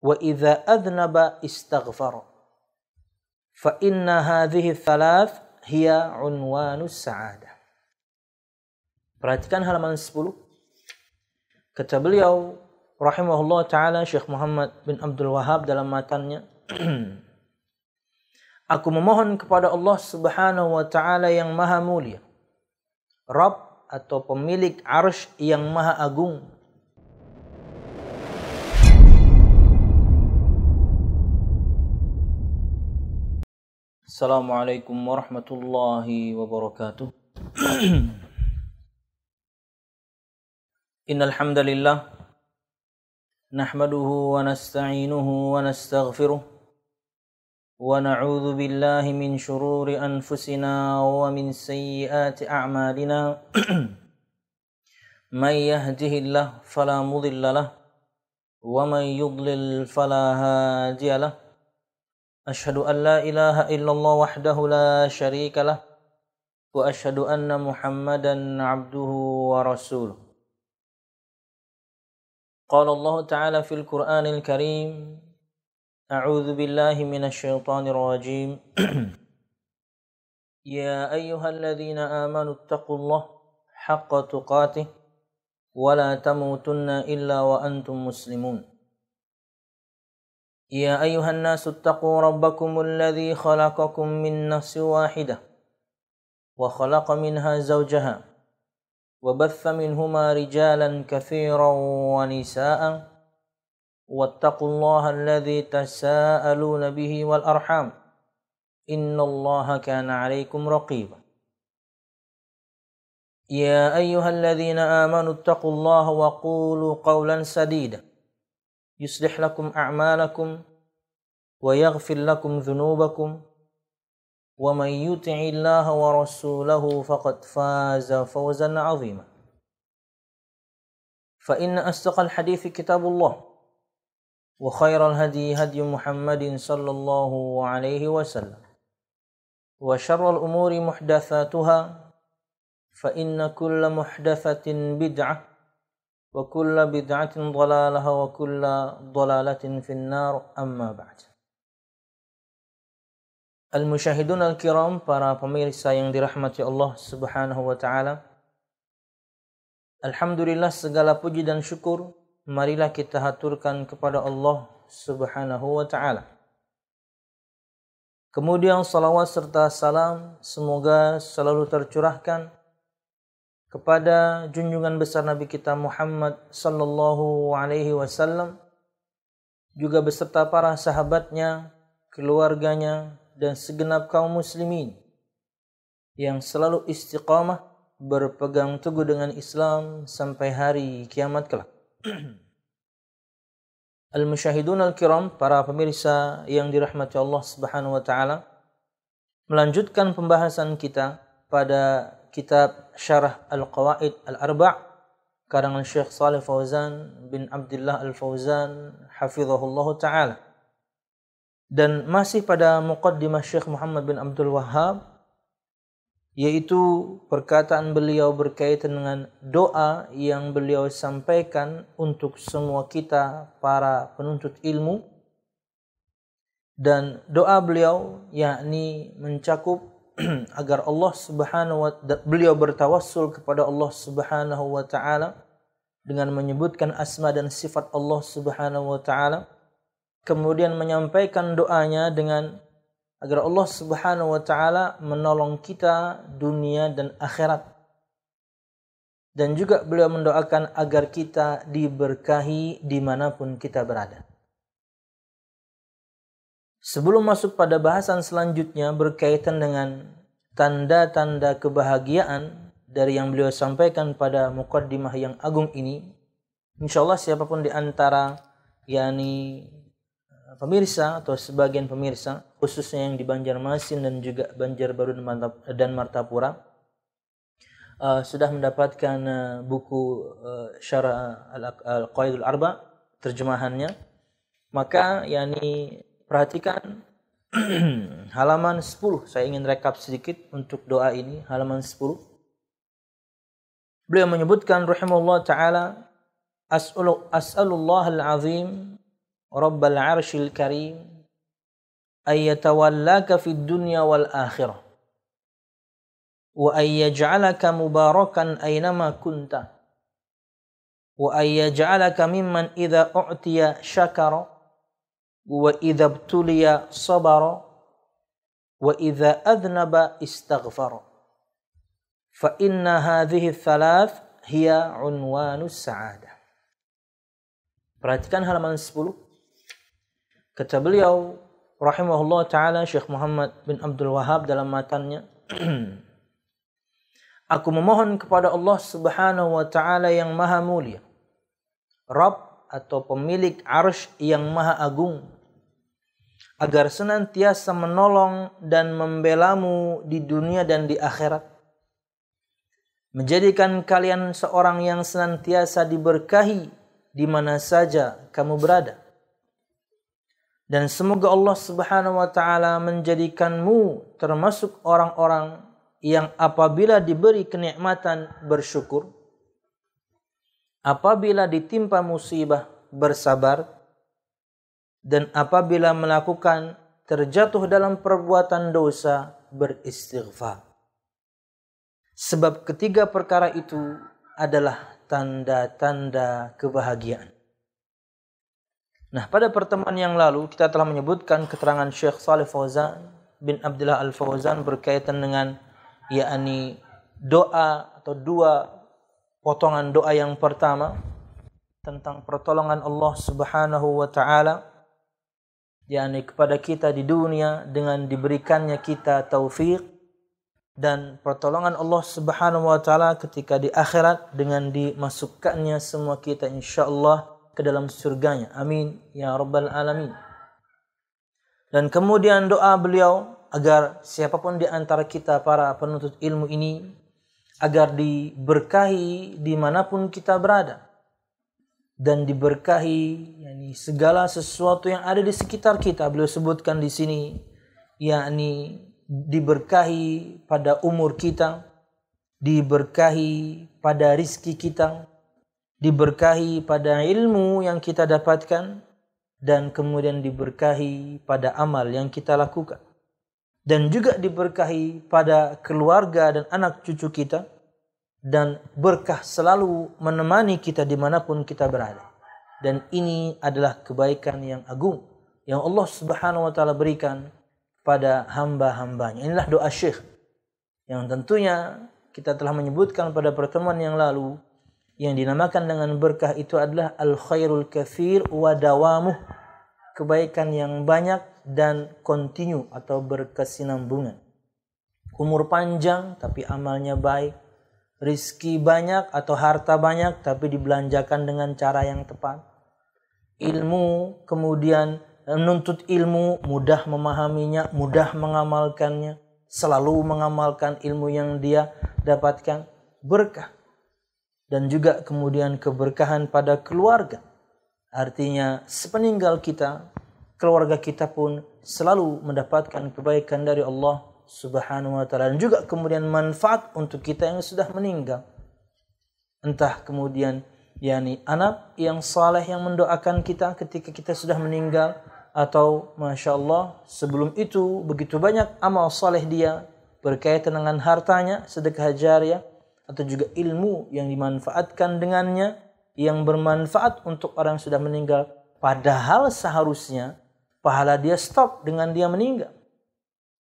wa idza adnaba istaghfara. Fa inna hadhihi thalath hiya unwanus sa'adah. Perhatikan halaman 10. Kata beliau rahimahullah ta'ala, Syekh Muhammad bin Abdul Wahhab dalam matannya, aku memohon kepada Allah Subhanahu wa ta'ala yang maha mulia, Rabb atau pemilik arsy yang maha agung, Assalamualaikum warahmatullahi wabarakatuh. Innal hamdalillah nahmaduhu wa nasta'inuhu wa nastaghfiruh wa na'udzu billahi min shururi anfusina wa min sayyiati a'malina. May yahdihillahu fala mudilla lahu wa may yudlil fala hadiya lahu. Asyhadu an la ilaha illallah wahdahu la syarika lah wa asyhadu anna Muhammadan abduhu wa rasuluh. Qala Allah Ta'ala fil Qur'anil Karim, a'udzu billahi minasy syaithanir rajim. Ya ayyuhalladzina amanu taqullaha haqqa tuqatih wa la tamutunna illa wa antum muslimun. يا أيها الناس اتقوا ربكم الذي خلقكم من نفس واحدة وخلق منها زوجها وبث منهما رجالا كثيرا ونساء واتقوا الله الذي تساءلون به والأرحام إن الله كان عليكم رقيبا. يا أيها الذين آمنوا اتقوا الله وقولوا قولا سديدا يصلح لكم أعمالكم ويغفر لكم ذنوبكم ومن يطع الله ورسوله فقد فاز فوزا عظيما. فإن أصدق الحديث كتاب الله وخير الهدي هدي محمد صلى الله عليه وسلم وشر الأمور محدثاتها فإن كل محدثة بدعة وكل بدعة ضلالة وكل ضلالة في النار أما بعد. Al-musyahidun al-kiram, para pemirsa yang dirahmati Allah Subhanahu wa ta'ala, alhamdulillah segala puji dan syukur marilah kita haturkan kepada Allah Subhanahu wa ta'ala. Kemudian salawat serta salam semoga selalu tercurahkan kepada junjungan besar Nabi kita Muhammad sallallahu alaihi wasallam, juga beserta para sahabatnya, keluarganya, dan segenap kaum muslimin yang selalu istiqamah berpegang teguh dengan Islam sampai hari kiamat kelak. Al-musyahidun al-kiram, para pemirsa yang dirahmati Allah Subhanahu wa ta'ala, melanjutkan pembahasan kita pada kitab Syarah Al-Qawaid Al-Arba' karangan Syekh Shalih Fauzan bin Abdullah Al-Fauzan hafizahullah ta'ala, dan masih pada muqaddimah Syekh Muhammad bin Abdul Wahhab, yaitu perkataan beliau berkaitan dengan doa yang beliau sampaikan untuk semua kita para penuntut ilmu, dan doa beliau yakni mencakup agar Allah Subhanahu wa ta'ala, beliau bertawassul kepada Allah Subhanahu wa ta'ala dengan menyebutkan asma dan sifat Allah Subhanahu wa ta'ala, kemudian menyampaikan doanya dengan agar Allah Subhanahu wa ta'ala menolong kita dunia dan akhirat, dan juga beliau mendoakan agar kita diberkahi dimanapun kita berada. Sebelum masuk pada bahasan selanjutnya berkaitan dengan tanda-tanda kebahagiaan dari yang beliau sampaikan pada muqaddimah yang agung ini, insyaallah siapapun di antara yakni pemirsa atau sebagian pemirsa, khususnya yang di Banjarmasin dan juga Banjarbaru dan Martapura, sudah mendapatkan buku Syarah Al-Qawaidul Arba' terjemahannya, maka yakni perhatikan halaman 10. Saya ingin rekap sedikit untuk doa ini, halaman 10. Beliau menyebutkan rahimahullah ta'ala, as'alullahal azim Rabbal 'arsyil karim ay yatawallaka fid dunya wal akhirah wa ay yaj'alaka mubarakan aynama kunta wa ay yaj'alaka mimman idza u'tiya syakara wa idza ibtuliya sabara wa idza adnaba istaghfara fa inna hadhihi thalath hiya unwanus sa'adah. Perhatikan halaman 10. Kata beliau rahimahullah ta'ala, Syekh Muhammad bin Abdul Wahhab dalam matannya, aku memohon kepada Allah subhanahu wa ta'ala yang maha mulia, Rabb atau pemilik arsy yang maha agung, agar senantiasa menolong dan membelamu di dunia dan di akhirat, menjadikan kalian seorang yang senantiasa diberkahi di mana saja kamu berada. Dan semoga Allah subhanahu wa ta'ala menjadikanmu termasuk orang-orang yang apabila diberi kenikmatan bersyukur, apabila ditimpa musibah bersabar, dan apabila melakukan terjatuh dalam perbuatan dosa beristighfar. Sebab ketiga perkara itu adalah tanda-tanda kebahagiaan. Nah, pada pertemuan yang lalu kita telah menyebutkan keterangan Syekh Shalih Fauzan bin Abdullah Al-Fauzan berkaitan dengan yakni doa atau dua potongan doa. Yang pertama tentang pertolongan Allah Subhanahu wa taala yakni kepada kita di dunia dengan diberikannya kita taufik, dan pertolongan Allah Subhanahu wa taala ketika di akhirat dengan dimasukkannya semua kita insyaallah ke dalam surganya. Amin ya rabbal alamin. Dan kemudian doa beliau agar siapapun di antara kita para penuntut ilmu ini agar diberkahi dimanapun kita berada, dan diberkahi yakni segala sesuatu yang ada di sekitar kita. Beliau sebutkan di sini yakni diberkahi pada umur kita, diberkahi pada rizki kita, diberkahi pada ilmu yang kita dapatkan, dan kemudian diberkahi pada amal yang kita lakukan, dan juga diberkahi pada keluarga dan anak cucu kita, dan berkah selalu menemani kita dimanapun kita berada. Dan ini adalah kebaikan yang agung yang Allah Subhanahu wa taala berikan pada hamba-hambanya. Inilah doa Syekh yang tentunya kita telah menyebutkan pada pertemuan yang lalu, yang dinamakan dengan berkah itu adalah al-khairul katsir wa dawamuh, kebaikan yang banyak dan kontinu atau berkesinambungan. Umur panjang tapi amalnya baik, rizki banyak atau harta banyak tapi dibelanjakan dengan cara yang tepat, ilmu kemudian menuntut ilmu, mudah memahaminya, mudah mengamalkannya, selalu mengamalkan ilmu yang dia dapatkan, berkah. Dan juga kemudian keberkahan pada keluarga. Artinya sepeninggal kita, keluarga kita pun selalu mendapatkan kebaikan dari Allah Subhanahu wa taala, dan juga kemudian manfaat untuk kita yang sudah meninggal. Entah kemudian yakni anak yang saleh yang mendoakan kita ketika kita sudah meninggal, atau Masya Allah sebelum itu begitu banyak amal saleh dia berkaitan dengan hartanya, sedekah jariah, atau juga ilmu yang dimanfaatkan dengannya yang bermanfaat untuk orang yang sudah meninggal, padahal seharusnya pahala dia stop dengan dia meninggal.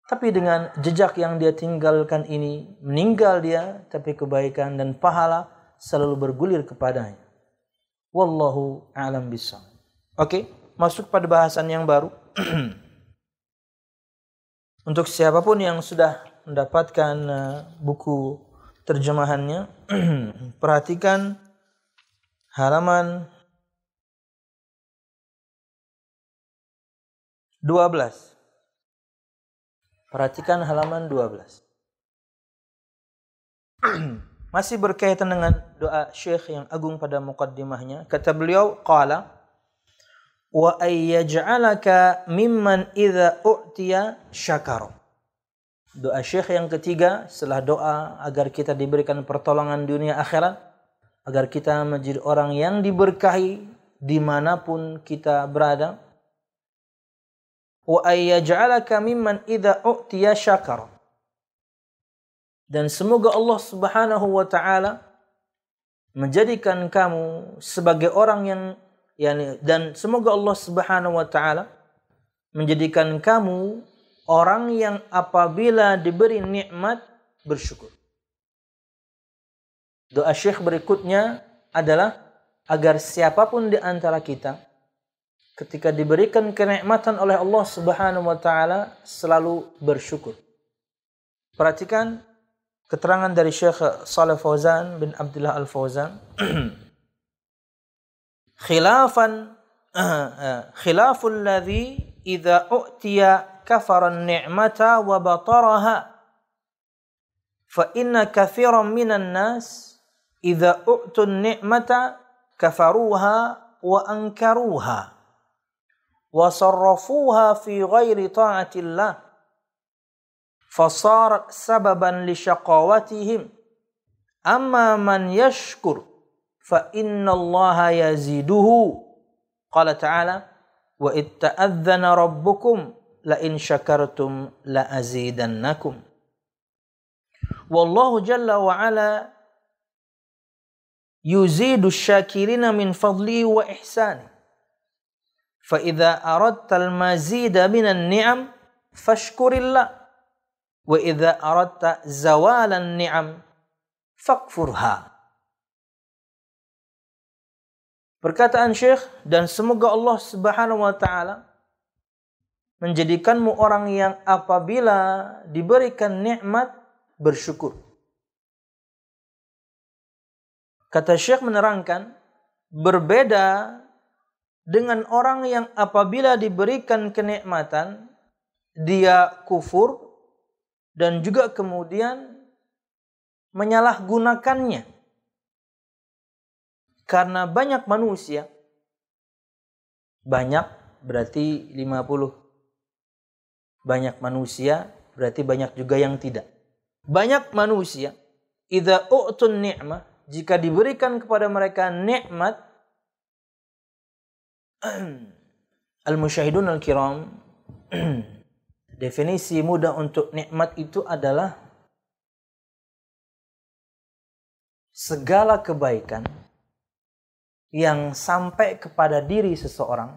Tapi dengan jejak yang dia tinggalkan ini, meninggal dia tapi kebaikan dan pahala selalu bergulir kepadanya. Wallahu a'lam bishawab. Oke, masuk pada bahasan yang baru. Untuk siapapun yang sudah mendapatkan buku terjemahannya, perhatikan halaman 12. Perhatikan halaman 12. Masih berkaitan dengan doa Syekh yang agung pada muqaddimahnya. Kata beliau, qala wa ayyaj'alaka mimman idza u'tiya syakara. Doa Syekh yang ketiga setelah doa agar kita diberikan pertolongan dunia akhirat, agar kita menjadi orang yang diberkahi dimanapun kita berada. Wa ayyaj'alaka mimman idza u'tiya syakara. Dan semoga Allah Subhanahu wa taala menjadikan kamu sebagai orang yang dan semoga Allah Subhanahu wa taala menjadikan kamu orang yang apabila diberi nikmat bersyukur. Doa Syekh berikutnya adalah agar siapapun di antara kita ketika diberikan kenikmatan oleh Allah Subhanahu wa taala selalu bersyukur. Perhatikan keterangan dari Syekh Shalih Fauzan bin Abdullah Al-Fauzan. Khilaful ladzi idza u'tiya kafara an-ni'mata wa bataraha. Fa inna katsiran minan nas idza u'tu an-ni'mata kafaruha wa ankaruha wa sarrafuha fi ghairi ta'atillah fasarat sababan li syaqawatihim. Amma man yashkur fa innallaha yaziduhu. Qala ta'ala wa itta'adzana rabbukum la in syakartum la azidannakum. Wallahu jalla wa ala yuzidu syakirina min fadli wa ihsani. Fa idza aradta al-mazida minan ni'am fashkurillah wa idza aradta zawalan ni'am fakfurha. Perkataan Syekh, dan semoga Allah Subhanahu wa taala menjadikanmu orang yang apabila diberikan nikmat bersyukur. Kata Syekh menerangkan, berbeda dengan orang yang apabila diberikan kenikmatan dia kufur dan juga kemudian menyalahgunakannya. Karena banyak manusia, banyak berarti 50. Banyak manusia berarti banyak juga yang tidak. Banyak manusia, idza u'tun ni'mah, jika diberikan kepada mereka nikmat, al-musyahidun al-kiram, definisi mudah untuk nikmat itu adalah segala kebaikan yang sampai kepada diri seseorang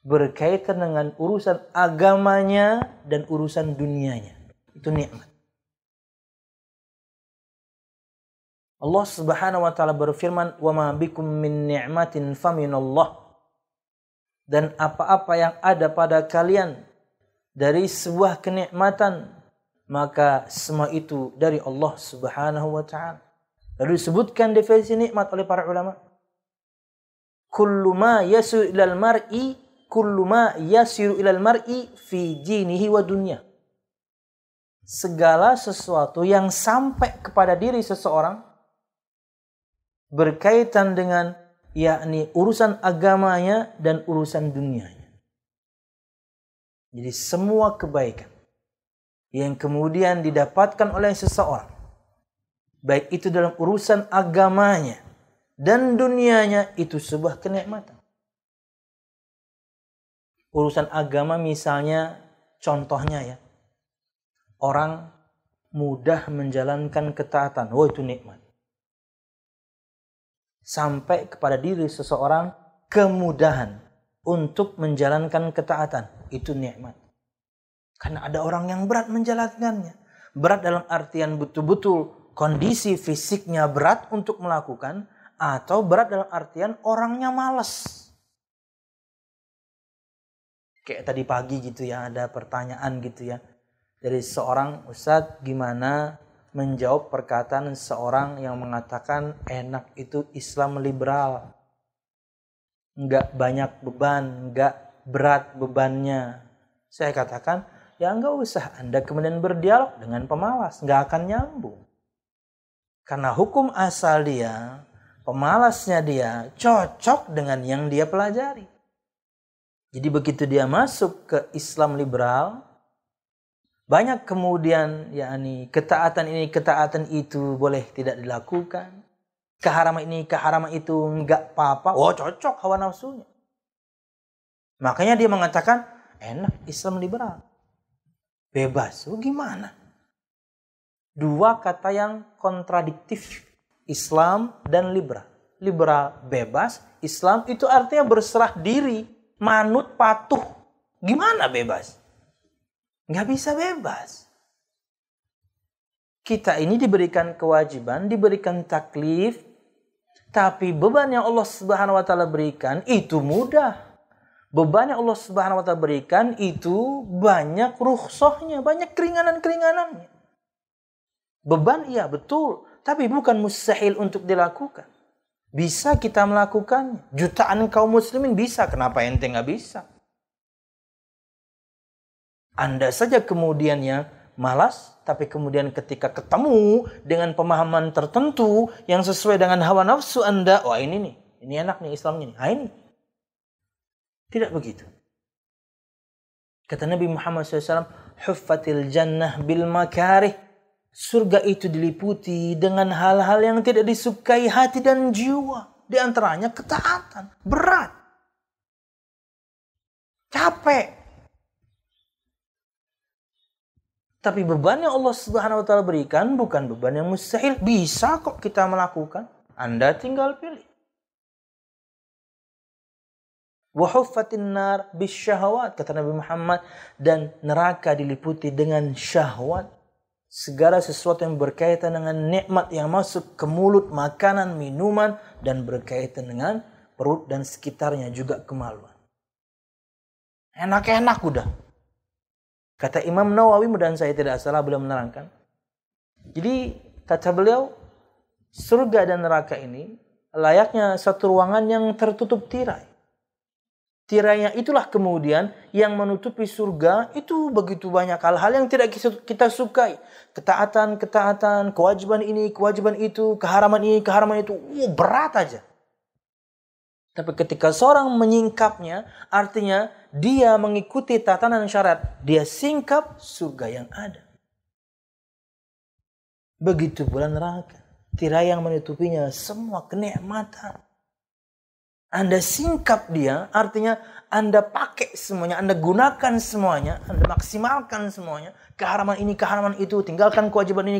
berkaitan dengan urusan agamanya dan urusan dunianya. Itu nikmat. Allah Subhanahu wa taala berfirman, "Wa ma bikum min ni'matin faminallah." Dan apa-apa yang ada pada kalian dari sebuah kenikmatan, maka semua itu dari Allah Subhanahu wa taala. Lalu disebutkan definisi nikmat oleh para ulama. Kullu ma yasiru ilal mar'i fi dinihi wa dunya. Segala sesuatu yang sampai kepada diri seseorang berkaitan dengan yakni urusan agamanya dan urusan dunianya. Jadi semua kebaikan yang kemudian didapatkan oleh seseorang, baik itu dalam urusan agamanya dan dunianya, itu sebuah kenikmatan. Urusan agama misalnya, contohnya ya, orang mudah menjalankan ketaatan, itu nikmat. Sampai kepada diri seseorang kemudahan untuk menjalankan ketaatan, itu nikmat. Karena ada orang yang berat menjalankannya. Berat dalam artian betul-betul kondisi fisiknya berat untuk melakukan, atau berat dalam artian orangnya malas. Kayak tadi pagi gitu ya, ada pertanyaan gitu ya dari seorang ustadz, gimana menjawab perkataan seorang yang mengatakan enak itu Islam liberal, nggak banyak beban, nggak berat bebannya. Saya katakan, ya nggak usah Anda kemudian berdialog dengan pemalas, nggak akan nyambung. Karena hukum asal dia, pemalasnya dia cocok dengan yang dia pelajari. Jadi begitu dia masuk ke Islam liberal, banyak kemudian yakni ketaatan ini, ketaatan itu boleh tidak dilakukan. keharaman ini, keharaman itu, enggak apa-apa. Oh, cocok hawa nafsunya. Makanya dia mengatakan, enak, Islam liberal. Bebas. Oh, gimana? Dua kata yang kontradiktif. Islam dan liberal. Liberal bebas, Islam itu artinya berserah diri, manut, patuh. Gimana bebas? Nggak bisa bebas. Kita ini diberikan kewajiban, diberikan taklif, tapi beban yang Allah Subhanahu wa taala berikan itu mudah. Beban yang Allah Subhanahu wa taala berikan itu banyak rukhsahnya, banyak keringanan-keringanannya. Beban iya betul, tapi bukan mustahil untuk dilakukan. Bisa kita melakukannya. Jutaan kaum muslimin bisa, kenapa ente nggak bisa? Anda saja kemudiannya malas, tapi kemudian ketika ketemu dengan pemahaman tertentu yang sesuai dengan hawa nafsu Anda, wah ini nih, ini enak nih Islam ini. Ini. Tidak begitu. Kata Nabi Muhammad SAW, huffatil jannah bil makarih. Surga itu diliputi dengan hal-hal yang tidak disukai hati dan jiwa. Di antaranya ketaatan. Berat. Capek. Tapi beban yang Allah Subhanahu wa taala berikan bukan beban yang mustahil. Bisa kok kita melakukan. Anda tinggal pilih. Wa huffatin nar bisyahawat, kata Nabi Muhammad, dan neraka diliputi dengan syahwat. Segala sesuatu yang berkaitan dengan nikmat yang masuk ke mulut, makanan, minuman, dan berkaitan dengan perut dan sekitarnya juga kemaluan. Enak-enak udah. Kata Imam Nawawi, mudah saya tidak salah beliau menerangkan. Jadi kata beliau, surga dan neraka ini layaknya satu ruangan yang tertutup tirai. Tirainya itulah kemudian yang menutupi surga itu begitu banyak hal-hal yang tidak kita sukai. Ketaatan, kewajiban ini, kewajiban itu, keharaman ini, keharaman itu. Berat aja. Tapi ketika seorang menyingkapnya, artinya dia mengikuti tatanan syariat. Dia singkap surga yang ada. Begitu pula neraka. Tirai yang menutupinya semua kenikmatan. Anda singkap dia, artinya Anda pakai semuanya, Anda gunakan semuanya, Anda maksimalkan semuanya. Keharaman ini, keharaman itu, tinggalkan kewajiban ini,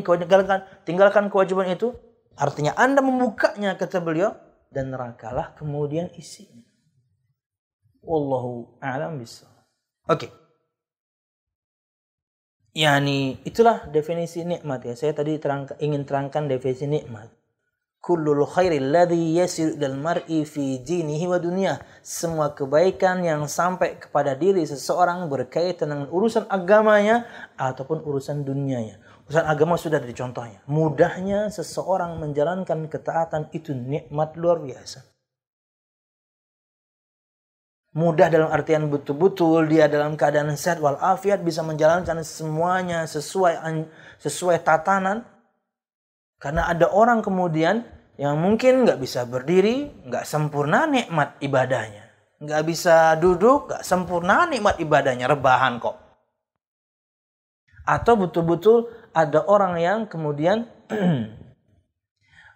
tinggalkan kewajiban itu. Artinya Anda membukanya, kata beliau, dan nerakalah kemudian isinya. Wallahu a'lam bishawab. Oke. Yani itulah definisi nikmat ya. Saya tadi ingin terangkan definisi nikmat. Kullul khairil ladzi yasiru ilal mar'i fi dinihi wa dunyah. Semua kebaikan yang sampai kepada diri seseorang berkaitan dengan urusan agamanya ataupun urusan dunianya. Urusan agama sudah ada contohnya. Mudahnya seseorang menjalankan ketaatan itu nikmat luar biasa. Mudah dalam artian betul-betul dia dalam keadaan sehat walafiat bisa menjalankan semuanya sesuai tatanan. Karena ada orang kemudian yang mungkin nggak bisa berdiri, nggak sempurna nikmat ibadahnya. Nggak bisa duduk, nggak sempurna nikmat ibadahnya, rebahan kok. Atau betul-betul ada orang yang kemudian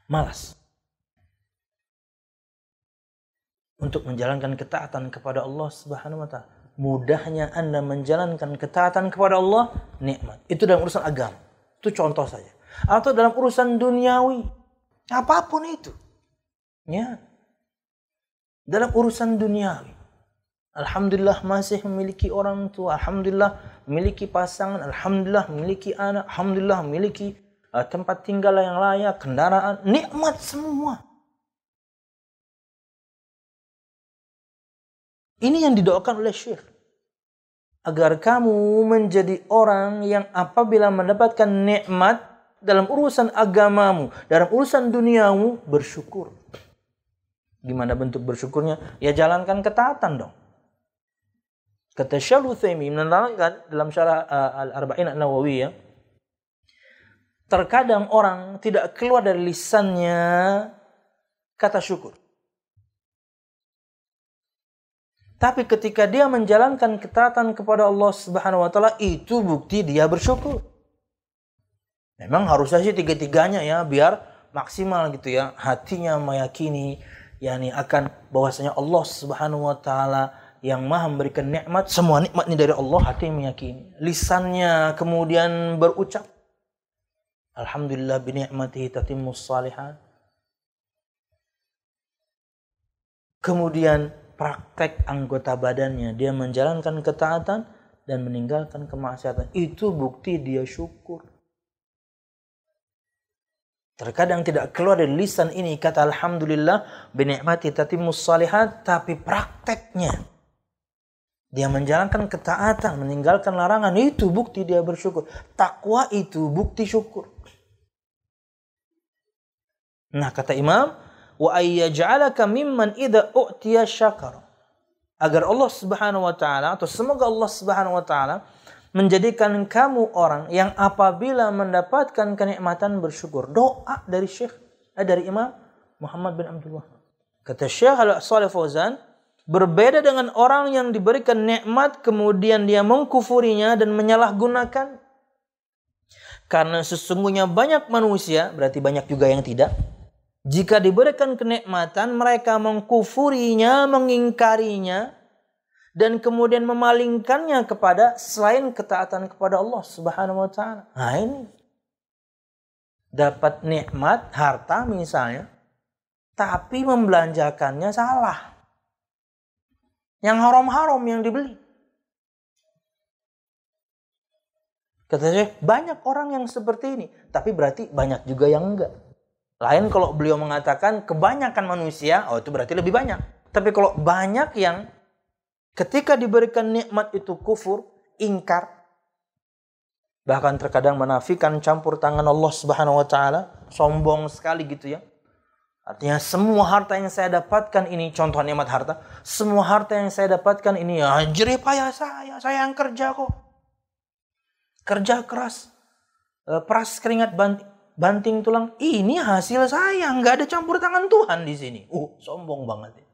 malas untuk menjalankan ketaatan kepada Allah Subhanahu wa taala. Mudahnya Anda menjalankan ketaatan kepada Allah, nikmat. Itu dalam urusan agama. Itu contoh saja. Atau dalam urusan duniawi, apapun itu, ya, dalam urusan duniawi, alhamdulillah masih memiliki orang tua, alhamdulillah memiliki pasangan, alhamdulillah memiliki anak, alhamdulillah memiliki tempat tinggal yang layak, kendaraan, nikmat semua. Ini yang didoakan oleh Syekh, agar kamu menjadi orang yang apabila mendapatkan nikmat dalam urusan agamamu, dalam urusan duniamu, bersyukur. Gimana bentuk bersyukurnya? Ya jalankan ketaatan dong. Kata Syaikhul Utsaimin menerangkan dalam syarah Al-Arba'in An-Nawawiyah, terkadang orang tidak keluar dari lisannya kata syukur. Tapi ketika dia menjalankan ketaatan kepada Allah Subhanahu wa taala, itu bukti dia bersyukur. Memang harusnya sih tiga-tiganya ya, biar maksimal gitu ya, hatinya meyakini yakni akan bahwasanya Allah Subhanahu wa taala yang Maha memberikan nikmat, semua nikmat ini dari Allah, hati meyakini. Lisannya kemudian berucap, alhamdulillah bi ni'matihi tatimmus shalihat. Kemudian praktek anggota badannya, dia menjalankan ketaatan dan meninggalkan kemaksiatan. Itu bukti dia syukur. Terkadang tidak keluar dari lisan ini kata alhamdulillah bi ni'matihi tatimmus shalihat, tapi prakteknya dia menjalankan ketaatan, meninggalkan larangan, itu bukti dia bersyukur. Takwa itu bukti syukur. Nah, kata Imam, wa ayyaj'alaka mimman idza u'tiya syakar. Agar Allah Subhanahu wa taala, atau semoga Allah Subhanahu wa taala menjadikan kamu orang yang apabila mendapatkan kenikmatan bersyukur. Doa dari dari Imam Muhammad bin Abdullah. Kata Syekh Shalih Fauzan, berbeda dengan orang yang diberikan nikmat kemudian dia mengkufurinya dan menyalahgunakan. Karena sesungguhnya banyak manusia, berarti banyak juga yang tidak. Jika diberikan kenikmatan, mereka mengkufurinya, mengingkarinya, dan kemudian memalingkannya kepada selain ketaatan kepada Allah Subhanahu wa taala. Nah, ini dapat nikmat harta misalnya, tapi membelanjakannya salah. Yang haram-haram yang dibeli. Kata saya, banyak orang yang seperti ini. Tapi berarti banyak juga yang enggak. Lain kalau beliau mengatakan kebanyakan manusia, oh itu berarti lebih banyak. Tapi kalau banyak yang ketika diberikan nikmat itu kufur, ingkar, bahkan terkadang menafikan campur tangan Allah Subhanahu wa taala, sombong sekali gitu ya. Artinya semua harta yang saya dapatkan ini, contoh nikmat harta, semua harta yang saya dapatkan ini ya jerih payah saya yang kerja kok. Kerja keras, peras keringat banting tulang, ini hasil saya, nggak ada campur tangan Tuhan di sini. Sombong banget.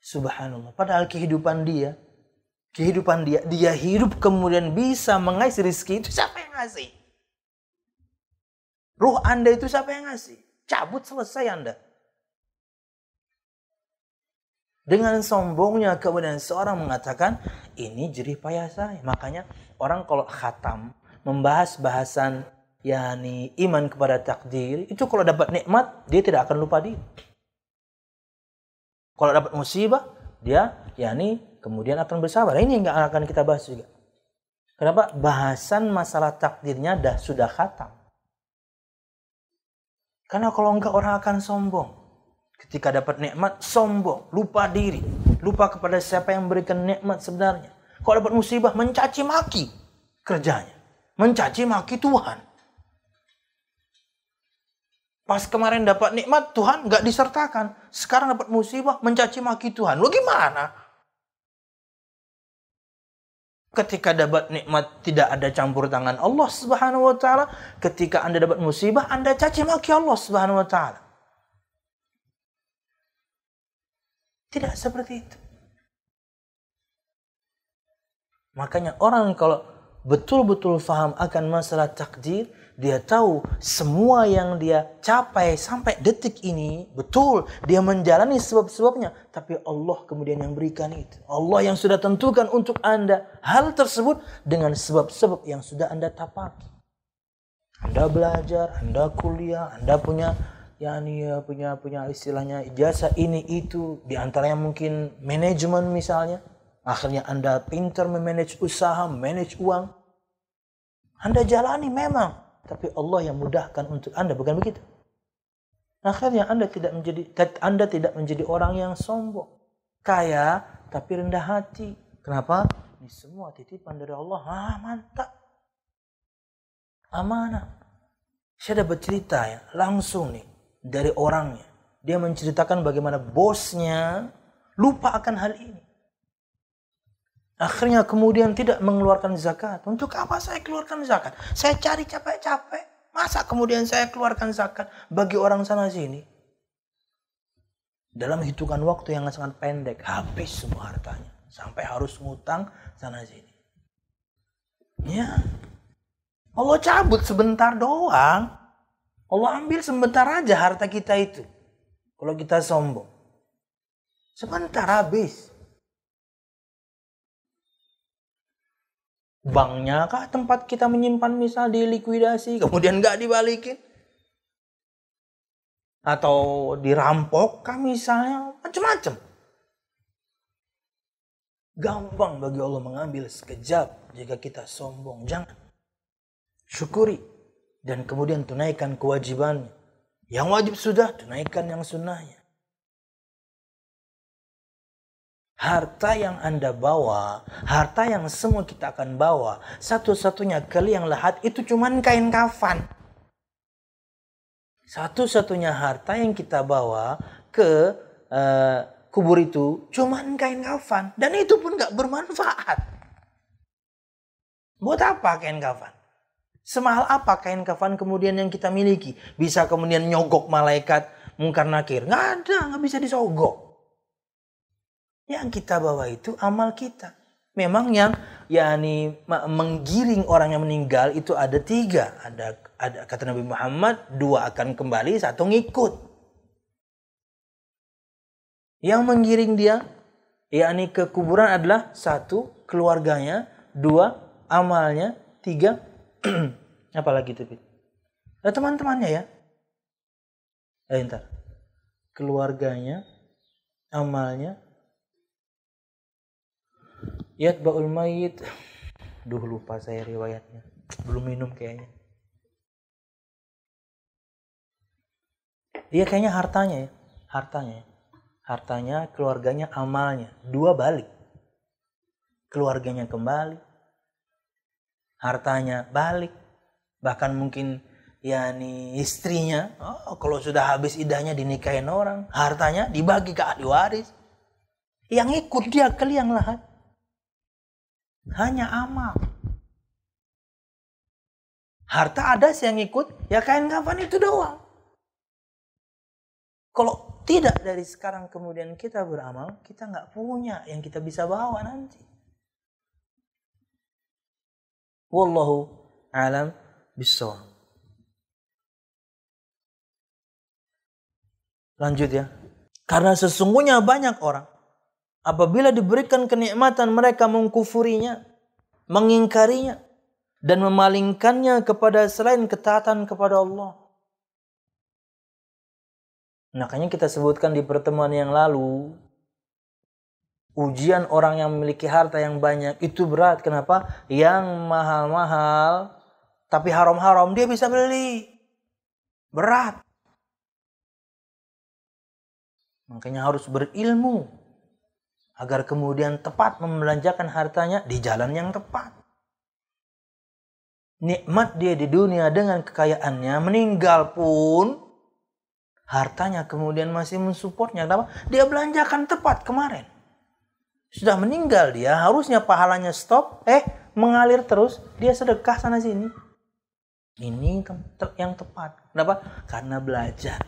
Subhanallah, padahal kehidupan dia hidup kemudian bisa mengais rezeki, itu siapa yang ngasih? Ruh Anda itu siapa yang ngasih? Cabut selesai Anda. Dengan sombongnya kemudian seorang mengatakan ini jerih payah saya. Makanya orang kalau khatam membahas bahasan yakni iman kepada takdir, itu kalau dapat nikmat dia tidak akan lupa diri. Kalau dapat musibah dia yakni kemudian akan bersabar. Ini yang akan kita bahas juga. Kenapa? Bahasan masalah takdirnya sudah khatam. Karena kalau enggak orang akan sombong. Ketika dapat nikmat, sombong, lupa diri, lupa kepada siapa yang memberikan nikmat sebenarnya. Kalau dapat musibah, mencaci maki kerjanya, mencaci maki Tuhan. Pas kemarin dapat nikmat, Tuhan enggak disertakan. Sekarang dapat musibah, mencaci maki Tuhan. Lo gimana? Ketika dapat nikmat tidak ada campur tangan Allah Subhanahu wa taala, ketika Anda dapat musibah Anda caci maki Allah Subhanahu wa taala. Tidak seperti itu. Makanya orang kalau betul-betul faham akan masalah takdir, dia tahu semua yang dia capai sampai detik ini, betul, dia menjalani sebab-sebabnya. Tapi Allah kemudian yang berikan itu. Allah yang sudah tentukan untuk Anda hal tersebut dengan sebab-sebab yang sudah Anda tapaki. Anda belajar, Anda kuliah, Anda punya istilahnya ijazah ini itu. Di antaranya mungkin manajemen misalnya. Akhirnya Anda pintar memanage usaha, manage uang. Anda jalani memang. Tapi Allah yang mudahkan untuk Anda, bukan begitu? Akhirnya Anda tidak menjadi orang yang sombong. Kaya, tapi rendah hati. Kenapa? Ini semua titipan dari Allah. Mantap. Amanah. Saya dapat cerita ya, langsung nih, dari orangnya. Dia menceritakan bagaimana bosnya lupa akan hal ini. Akhirnya kemudian tidak mengeluarkan zakat. Untuk apa saya keluarkan zakat? Saya cari capek-capek. Masa kemudian saya keluarkan zakat bagi orang sana sini? Dalam hitungan waktu yang sangat pendek, habis semua hartanya. Sampai harus ngutang sana sini. Ya, Allah cabut sebentar doang. Allah ambil sebentar aja harta kita itu. Kalau kita sombong. Sebentar habis. Banknya kah tempat kita menyimpan misal dilikuidasi, kemudian nggak dibalikin? Atau dirampok kah misalnya? Macam-macam. Gampang bagi Allah mengambil sekejap jika kita sombong. Jangan. Syukuri. Dan kemudian tunaikan kewajibannya. Yang wajib sudah, tunaikan yang sunnahnya. Harta yang Anda bawa, harta yang semua kita akan bawa, satu-satunya kali yang lahat itu cuman kain kafan. Satu-satunya harta yang kita bawa ke kubur itu cuman kain kafan. Dan itu pun gak bermanfaat. Buat apa kain kafan? Semahal apa kain kafan kemudian yang kita miliki? Bisa kemudian nyogok malaikat mungkar nakir? Gak ada, gak bisa disogok. Yang kita bawa itu amal kita. Memang yang menggiring orang yang meninggal itu ada 3. Ada kata Nabi Muhammad, 2 akan kembali, 1 ngikut. Yang menggiring dia ke kuburan adalah 1 keluarganya, 2 amalnya, 3 apalagi itu? Teman-temannya ya. Ntar. Keluarganya, amalnya, yatba'ul mayyit. Lupa saya riwayatnya. Belum minum kayaknya. Dia kayaknya hartanya ya. Hartanya, keluarganya, amalnya. 2 balik. Keluarganya kembali. Hartanya balik. Bahkan mungkin istrinya. Kalau sudah habis idahnya dinikahin orang. Hartanya dibagi ke ahli waris. Yang ikut dia ke liang lahat. Hanya amal. Harta ada sih yang ikut, ya kain kafan itu doang. Kalau tidak dari sekarang kemudian kita beramal, kita nggak punya yang kita bisa bawa nanti. Wallahu a'lam bishawab. Lanjut ya. Karena sesungguhnya banyak orang apabila diberikan kenikmatan mereka mengkufurinya, mengingkarinya, dan memalingkannya kepada selain ketaatan kepada Allah. Makanya kita sebutkan di pertemuan yang lalu, ujian orang yang memiliki harta yang banyak itu berat. Kenapa? Yang mahal-mahal, tapi haram-haram dia bisa beli. Berat. Makanya harus berilmu. Agar kemudian tepat membelanjakan hartanya di jalan yang tepat. Nikmat dia di dunia dengan kekayaannya, meninggal pun hartanya kemudian masih mensupportnya. Kenapa? Dia belanjakan tepat kemarin. Sudah meninggal dia, harusnya pahalanya stop, mengalir terus, dia sedekah sana sini. Ini yang tepat. Kenapa? Karena belajar.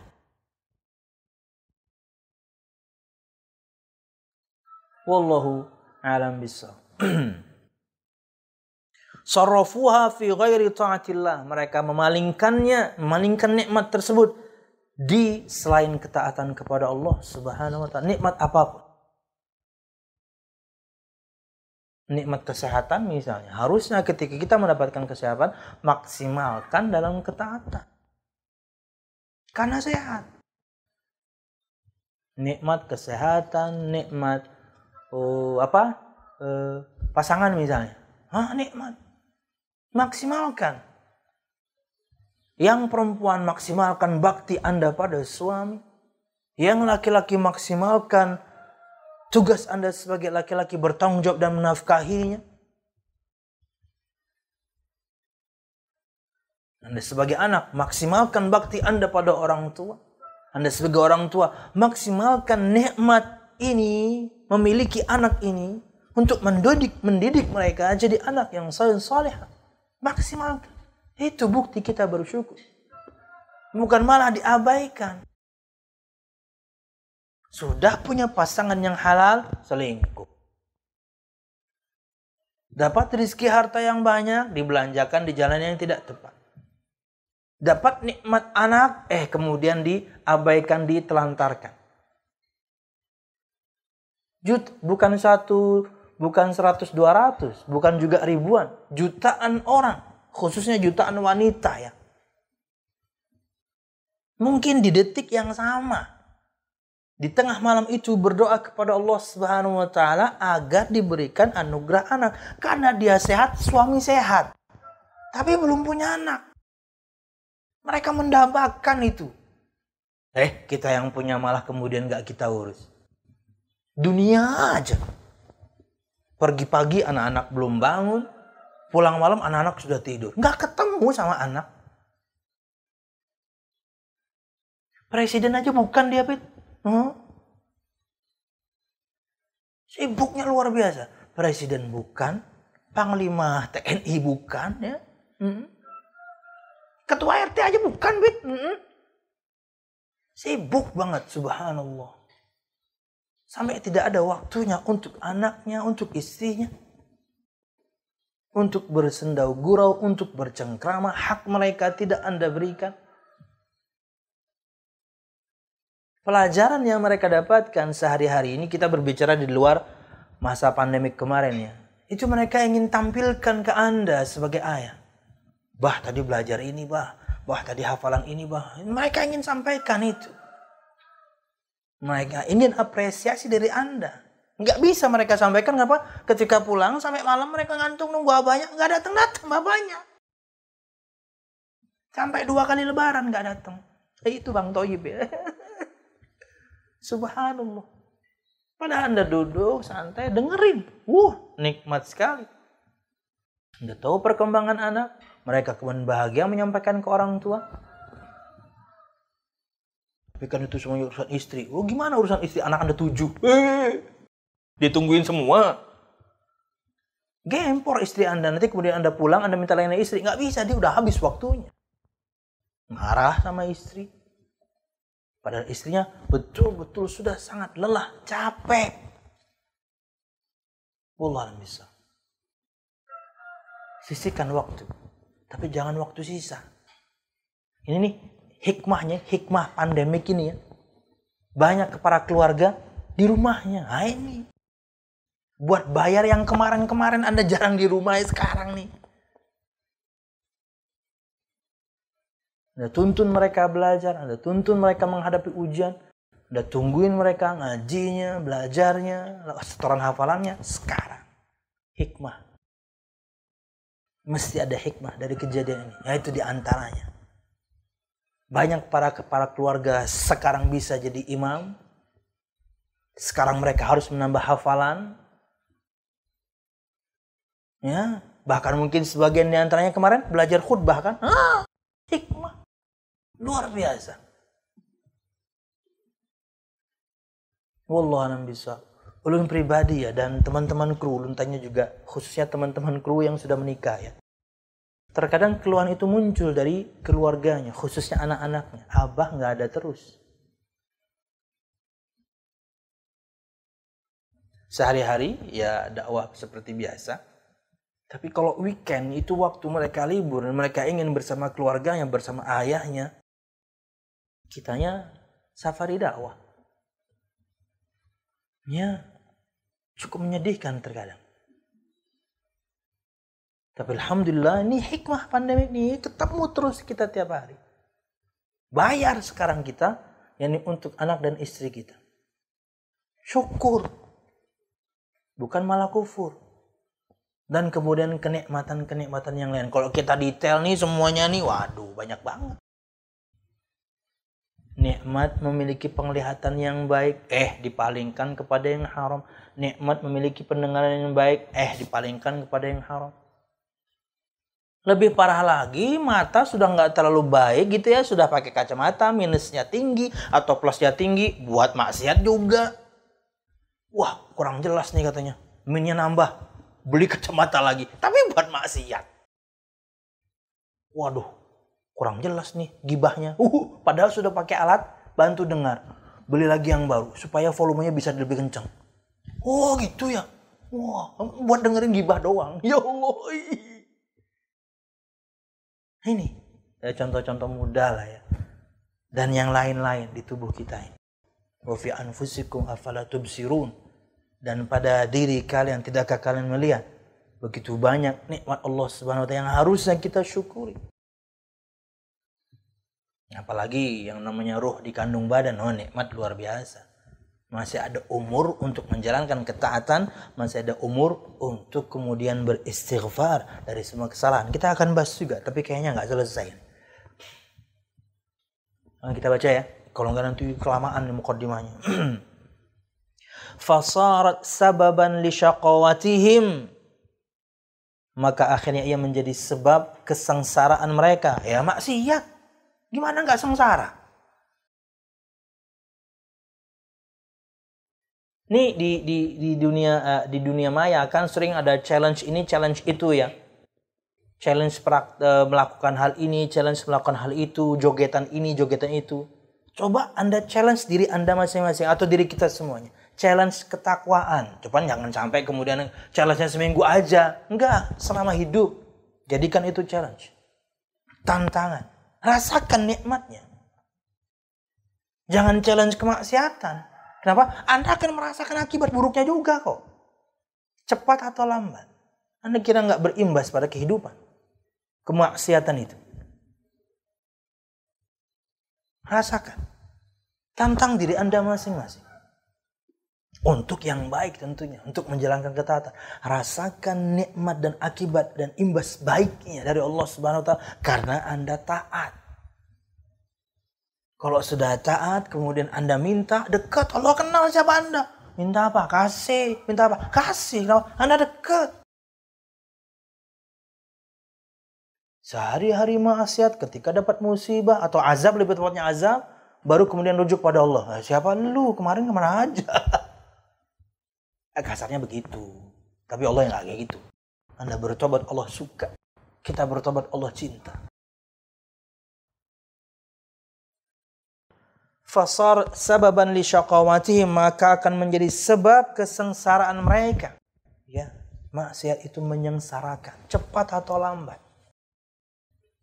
Wallahu a'lam bishawab. Sarrafuha fi ghairi ta'atillah. Mereka memalingkan nikmat tersebut di selain ketaatan kepada Allah Subhanahu wa ta'ala. Nikmat apapun. Nikmat kesehatan misalnya. Harusnya ketika kita mendapatkan kesehatan, maksimalkan dalam ketaatan. Karena sehat. Nikmat kesehatan, nikmat pasangan misalnya. Nikmat. Maksimalkan. Yang perempuan maksimalkan bakti Anda pada suami. Yang laki-laki maksimalkan tugas Anda sebagai laki-laki bertanggung jawab dan menafkahinya. Anda sebagai anak maksimalkan bakti Anda pada orang tua. Anda sebagai orang tua maksimalkan nikmat ini, memiliki anak ini untuk mendidik mereka jadi anak yang saleh. Maksimalkan. Itu bukti kita bersyukur. Bukan malah diabaikan. Sudah punya pasangan yang halal, selingkuh. Dapat rezeki harta yang banyak, dibelanjakan di jalan yang tidak tepat. Dapat nikmat anak, kemudian diabaikan, ditelantarkan. Bukan satu, bukan 100, 200, bukan juga ribuan, jutaan orang, khususnya jutaan wanita ya. Mungkin di detik yang sama, di tengah malam itu berdoa kepada Allah Subhanahu wa taala agar diberikan anugerah anak, karena dia sehat, suami sehat, tapi belum punya anak. Mereka mendambakan itu. Kita yang punya malah kemudian gak kita urus. Dunia aja. Pergi pagi anak-anak belum bangun, pulang malam anak-anak sudah tidur. Gak ketemu sama anak. Presiden aja bukan dia, Bet. Sibuknya luar biasa. Presiden bukan, Panglima TNI bukan, ya. Ketua RT aja bukan, Bet. Sibuk banget, subhanallah. Sampai tidak ada waktunya untuk anaknya, untuk istrinya. Untuk bersendau gurau, untuk bercengkrama. Hak mereka tidak Anda berikan. Pelajaran yang mereka dapatkan sehari-hari ini, kita berbicara di luar masa pandemik kemarin ya. Itu mereka ingin tampilkan ke Anda sebagai ayah. Bah, tadi belajar ini, bah. Bah, tadi hafalan ini, bah. Mereka ingin sampaikan itu. Mereka ingin apresiasi dari Anda. Nggak bisa mereka sampaikan, kenapa? Ketika pulang sampai malam mereka ngantung nunggu abahnya. Nggak datang-datang abahnya. Sampai 2 kali lebaran nggak datang. Itu Bang Toyib ya. Subhanallah. Padahal Anda duduk santai dengerin. Nikmat sekali. Anda tahu perkembangan anak. Mereka kemudian bahagia menyampaikan ke orang tua. Tapi kan itu semuanya urusan istri. Gimana urusan istri? Anak Anda 7. Ditungguin semua. Gempor istri Anda. Nanti kemudian Anda pulang, Anda minta layanan istri. Nggak bisa, dia udah habis waktunya. Marah sama istri. Padahal istrinya betul-betul sudah sangat lelah, capek. Wallah bisa. Sisihkan waktu. Tapi jangan waktu sisa. Ini nih hikmahnya, hikmah pandemik ini ya. Banyak para keluarga di rumahnya. Ini. Buat bayar yang kemarin-kemarin Anda jarang di rumah sekarang nih. Anda tuntun mereka belajar, Anda tuntun mereka menghadapi ujian, Anda tungguin mereka ngajinya, belajarnya, setoran hafalannya. Sekarang, hikmah. Mesti ada hikmah dari kejadian ini, yaitu diantaranya. Banyak para keluarga sekarang bisa jadi imam, sekarang mereka harus menambah hafalan. Ya, bahkan mungkin sebagian di antaranya kemarin belajar khutbah kan? Hikmah. Luar biasa. Wallahualam bisa. Ulun pribadi ya, dan teman-teman kru, ulun tanya juga, khususnya teman-teman kru yang sudah menikah ya. Terkadang keluhan itu muncul dari keluarganya, khususnya anak-anaknya. Abah nggak ada terus. Sehari-hari ya dakwah seperti biasa. Tapi kalau weekend itu waktu mereka libur dan mereka ingin bersama keluarganya, bersama ayahnya. Kitanya safari dakwah. Ya, cukup menyedihkan terkadang. Tapi alhamdulillah ini hikmah pandemi ini ketemu terus kita tiap hari. Bayar sekarang kita, yakni untuk anak dan istri kita. Syukur. Bukan malah kufur. Dan kemudian kenikmatan-kenikmatan yang lain. Kalau kita detail nih semuanya nih, waduh banyak banget. Nikmat memiliki penglihatan yang baik, dipalingkan kepada yang haram. Nikmat memiliki pendengaran yang baik, dipalingkan kepada yang haram. Lebih parah lagi, mata sudah nggak terlalu baik gitu ya, sudah pakai kacamata, minusnya tinggi atau plusnya tinggi, buat maksiat juga. Wah, kurang jelas nih katanya. Minusnya nambah, beli kacamata lagi, tapi buat maksiat. Waduh, kurang jelas nih gibahnya. Padahal sudah pakai alat bantu dengar. Beli lagi yang baru supaya volumenya bisa lebih kencang. Oh gitu ya. Wah, buat dengerin gibah doang. Ya Allah. Ini contoh-contoh mudah lah ya. Dan yang lain-lain di tubuh kita ini. Wa fi anfusikum afala tubsirun. Dan pada diri kalian tidakkah kalian melihat begitu banyak nikmat Allah Subhanahu wa taala yang harusnya kita syukuri. Apalagi yang namanya ruh di kandung badan, nikmat luar biasa. Masih ada umur untuk menjalankan ketaatan, masih ada umur untuk kemudian beristighfar dari semua kesalahan. Kita akan bahas juga, tapi kayaknya nggak selesai. Nah, kita baca ya, kalau nggak nanti kelamaan muqaddimahnya. Fasarat sababan li syaqawatihim, maka akhirnya ia menjadi sebab kesengsaraan mereka. Ya maksiat, gimana nggak sengsara? Nih di dunia maya kan sering ada challenge ini, challenge itu ya. Challenge melakukan hal ini, challenge melakukan hal itu, jogetan ini, jogetan itu. Coba Anda challenge diri Anda masing-masing atau diri kita semuanya. Challenge ketakwaan. Coba jangan sampai kemudian challenge-nya seminggu aja. Enggak, selama hidup. Jadikan itu challenge. Tantangan. Rasakan nikmatnya. Jangan challenge kemaksiatan. Kenapa? Anda akan merasakan akibat buruknya juga kok. Cepat atau lambat. Anda kira nggak berimbas pada kehidupan. Kemaksiatan itu. Rasakan. Tantang diri Anda masing-masing. Untuk yang baik tentunya. Untuk menjalankan ketaatan. Rasakan nikmat dan akibat dan imbas baiknya dari Allah Subhanahu wa taala. Karena Anda taat. Kalau sudah taat, kemudian Anda minta, dekat. Allah kenal siapa Anda. Minta apa? Kasih. Minta apa? Kasih. Anda dekat. Sehari-hari maksiat, ketika dapat musibah atau azab, lebih tepatnya azab, baru kemudian rujuk pada Allah. Siapa lu? Kemarin kemana aja? Kasarnya begitu. Tapi Allah yang gak kayak gitu. Anda bertobat, Allah suka. Kita bertobat, Allah cinta. Fasar sababan li syaqawatihim, maka akan menjadi sebab kesengsaraan mereka. Ya, maksiat itu menyengsarakan, cepat atau lambat.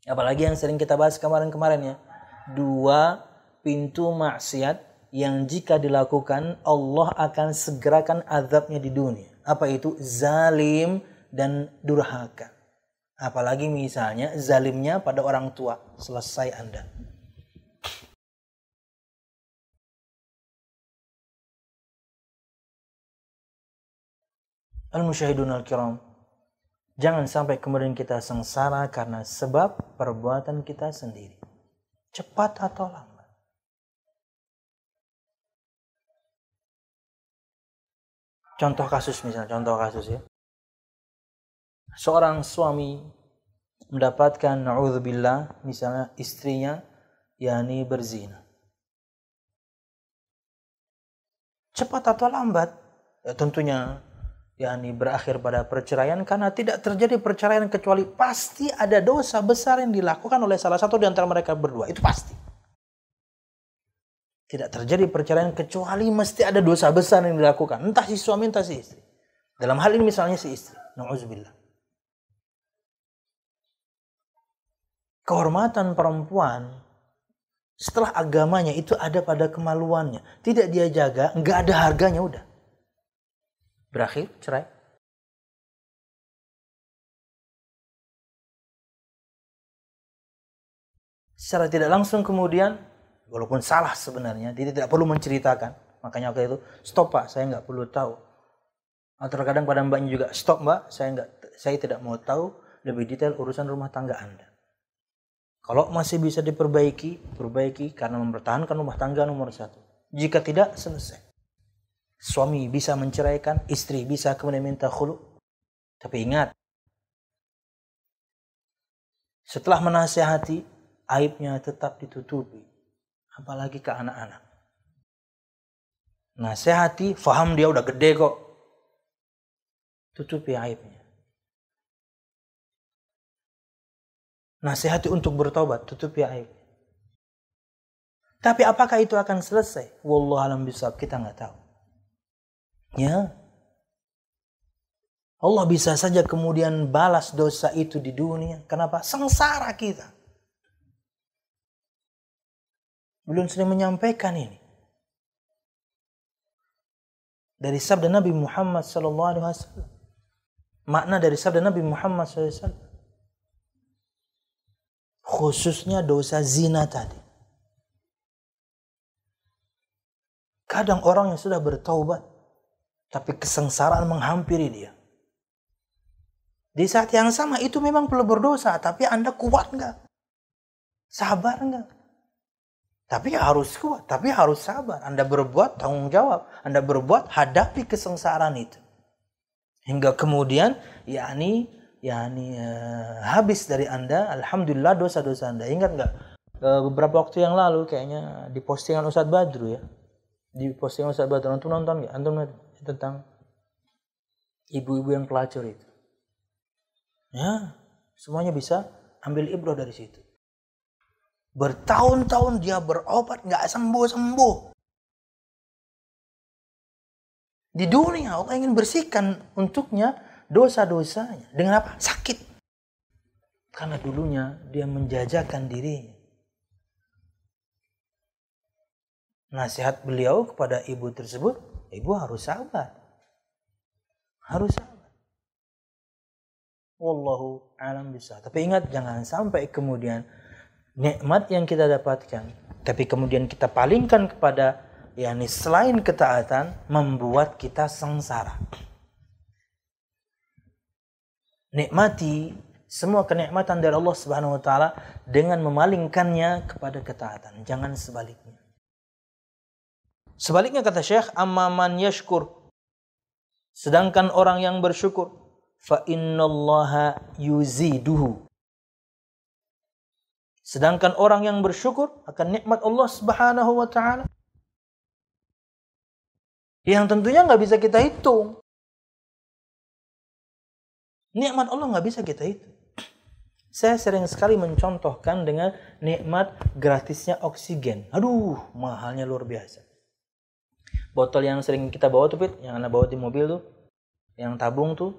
Apalagi yang sering kita bahas kemarin-kemarin ya. 2 pintu maksiat yang jika dilakukan Allah akan segerakan azabnya di dunia. Apa itu? Zalim dan durhaka. Apalagi misalnya zalimnya pada orang tua. Selesai Anda. Al-musyahidun al-kiram, jangan sampai kemudian kita sengsara karena sebab perbuatan kita sendiri. Cepat atau lambat. Contoh kasus misalnya, ya. Seorang suami mendapatkan, na'udzubillah, misalnya istrinya yakni berzina. Cepat atau lambat, ya tentunya yakni berakhir pada perceraian, karena tidak terjadi perceraian kecuali pasti ada dosa besar yang dilakukan oleh salah satu di antara mereka berdua. Itu pasti. Tidak terjadi perceraian kecuali mesti ada dosa besar yang dilakukan. Entah si suami, entah si istri. Dalam hal ini misalnya si istri. Na'udzubillah. Kehormatan perempuan setelah agamanya itu ada pada kemaluannya. Tidak dia jaga, nggak ada harganya udah. Berakhir cerai. Secara tidak langsung kemudian, walaupun salah sebenarnya, dia tidak perlu menceritakan. Makanya waktu itu, stop Pak, saya nggak perlu tahu. Atau terkadang pada mbaknya juga, stop Mbak, saya tidak mau tahu lebih detail urusan rumah tangga Anda. Kalau masih bisa diperbaiki, perbaiki karena mempertahankan rumah tangga nomor 1. Jika tidak, selesai. Suami bisa menceraikan, istri bisa kemudian minta khulu. Tapi ingat, setelah menasihati, aibnya tetap ditutupi. Apalagi ke anak-anak. Nasihati, faham dia udah gede kok. Tutupi aibnya. Nasihati untuk bertobat, tutupi aibnya. Tapi apakah itu akan selesai? Wallahu a'lam bishawab, kita nggak tahu. Ya, Allah bisa saja kemudian balas dosa itu di dunia. Kenapa? Sengsara kita. Belum sering menyampaikan ini. Dari sabda Nabi Muhammad SAW. Makna dari sabda Nabi Muhammad SAW. Khususnya dosa zina tadi. Kadang orang yang sudah bertaubat, tapi kesengsaraan menghampiri dia. Di saat yang sama itu memang perlu berdosa, tapi Anda kuat enggak? Sabar enggak? Tapi harus kuat, tapi harus sabar. Anda berbuat, tanggung jawab. Anda berbuat, hadapi kesengsaraan itu. Hingga kemudian, habis dari Anda, alhamdulillah dosa-dosa Anda. Ingat enggak? Beberapa waktu yang lalu, kayaknya di postingan Ustadz Badru ya. Di postingan Ustadz Badru, antum nonton enggak? Antum tentang ibu-ibu yang pelacur itu. Ya, semuanya bisa ambil ibrah dari situ. Bertahun-tahun dia berobat nggak sembuh-sembuh. Di dunia Allah ingin bersihkan untuknya dosa-dosanya. Dengan apa? Sakit. Karena dulunya dia menjajakan dirinya. Nasihat beliau kepada ibu tersebut, ibu harus sabar. Harus sabar. Wallahu a'lam bishawab. Tapi ingat, jangan sampai kemudian nikmat yang kita dapatkan, tapi kemudian kita palingkan kepada selain ketaatan, membuat kita sengsara. Nikmati semua kenikmatan dari Allah Subhanahu wa taala dengan memalingkannya kepada ketaatan, jangan sebaliknya. Sebaliknya kata Syekh, amma man yashkur, sedangkan orang yang bersyukur, fa innallaha yuziduhu. Sedangkan orang yang bersyukur akan nikmat Allah Subhanahu wa taala yang tentunya nggak bisa kita hitung. Nikmat Allah nggak bisa kita hitung. Saya sering sekali mencontohkan dengan nikmat gratisnya oksigen. Aduh, mahalnya luar biasa. Botol yang sering kita bawa tuh, Pit, yang Anda bawa di mobil tuh, yang tabung tuh,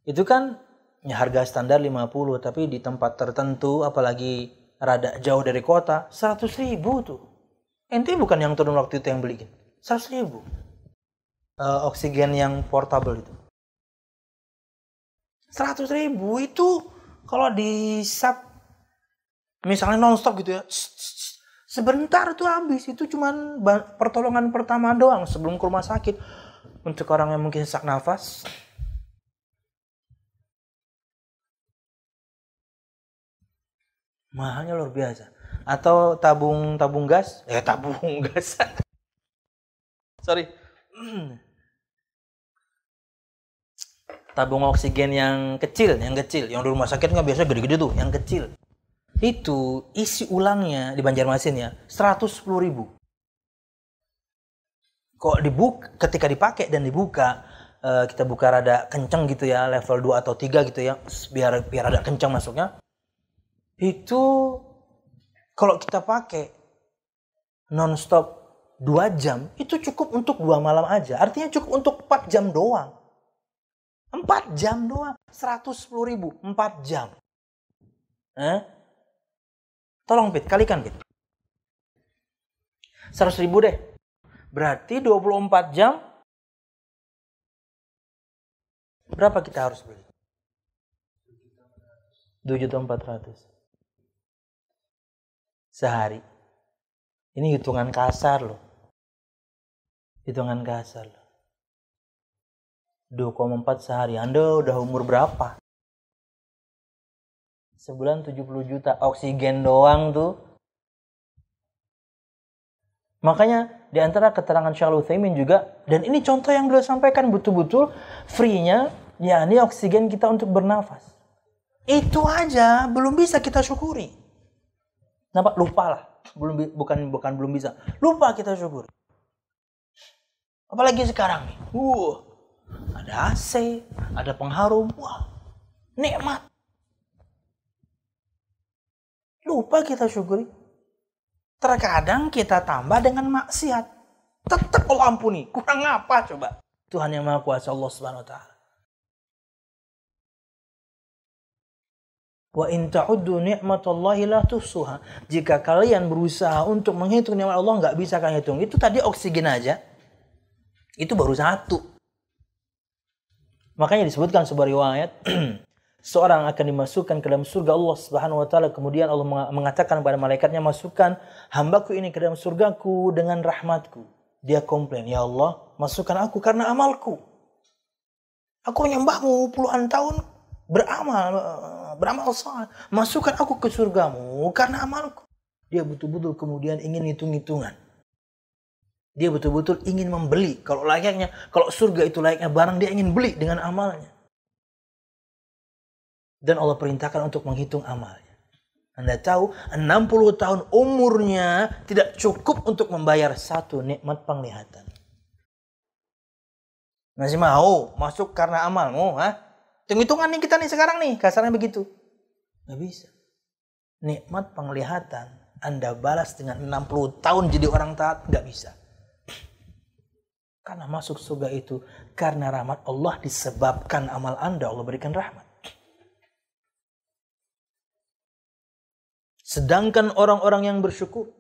itu kan harga standar 50, tapi di tempat tertentu, apalagi rada jauh dari kota, 100.000 tuh. Ente bukan yang turun waktu itu yang beliin, 100.000. Oksigen yang portable itu. 100.000 itu kalau di sub, misalnya nonstop gitu ya, sebentar tuh habis. Itu cuman pertolongan pertama doang sebelum ke rumah sakit. Untuk orang yang mungkin sesak nafas, mahalnya luar biasa. Atau tabung gas, tabung gas. Sorry. Tabung oksigen yang kecil, yang di rumah sakit nggak biasa gede-gede tuh, yang kecil. Itu isi ulangnya di Banjarmasin ya, 110.000. Kok ketika dipakai dan dibuka, kita buka rada kenceng gitu ya, level 2 atau 3 gitu ya, biar rada kenceng masuknya. Itu kalau kita pakai non-stop 2 jam, itu cukup untuk 2 malam aja. Artinya cukup untuk 4 jam doang. 4 jam doang. 110.000, 4 jam. Tolong, Pit, kalikan, Pit. 100.000 deh. Berarti 24 jam. Berapa kita harus beli? 2.400.000. Sehari. Ini hitungan kasar loh. Hitungan kasar loh. 2,4 sehari. Anda udah umur berapa? Sebulan 70 juta. Oksigen doang tuh. Makanya di antara keterangan Syekh Al-Utsaimin juga, dan ini contoh yang beliau sampaikan betul-betul free-nya, ini oksigen kita untuk bernafas. Itu aja belum bisa kita syukuri. Nampak? Lupalah. Bukan belum bisa. Lupa kita syukuri. Apalagi sekarang nih. Ada AC, ada pengharum. Wah, nikmat. Lupa kita syukuri. Terkadang kita tambah dengan maksiat. Tetap Allah ampuni. Kurang apa coba? Tuhan yang Maha Kuasa, Allah Subhanahu wa taala. Wa in ta'uddu ni'matallahi la tuhsuha. Jika kalian berusaha untuk menghitung nikmat Allah, nggak bisa kalian hitung. Itu tadi oksigen aja. Itu baru satu. Makanya disebutkan sebuah riwayat, seorang akan dimasukkan ke dalam surga Allah Subhanahu wa taala, kemudian Allah mengatakan kepada malaikatnya, masukkan hambaku ini ke dalam surgaku dengan rahmatku. Dia komplain, ya Allah, masukkan aku karena amalku. Aku menyembahmu puluhan tahun, beramal saleh. Masukkan aku ke surgamu karena amalku. Dia betul-betul kemudian ingin hitung-hitungan. Dia betul-betul ingin membeli. Kalau surga itu layaknya barang, dia ingin beli dengan amalnya. Dan Allah perintahkan untuk menghitung amalnya. Anda tahu, 60 tahun umurnya tidak cukup untuk membayar satu nikmat penglihatan. Masih mau masuk karena amalmu? Hitung-hitungan nih kita nih sekarang nih, kasarnya begitu. Nggak bisa. Nikmat penglihatan Anda balas dengan 60 tahun jadi orang taat, nggak bisa. Karena masuk surga itu karena rahmat Allah, disebabkan amal Anda, Allah berikan rahmat. Sedangkan orang-orang yang bersyukur,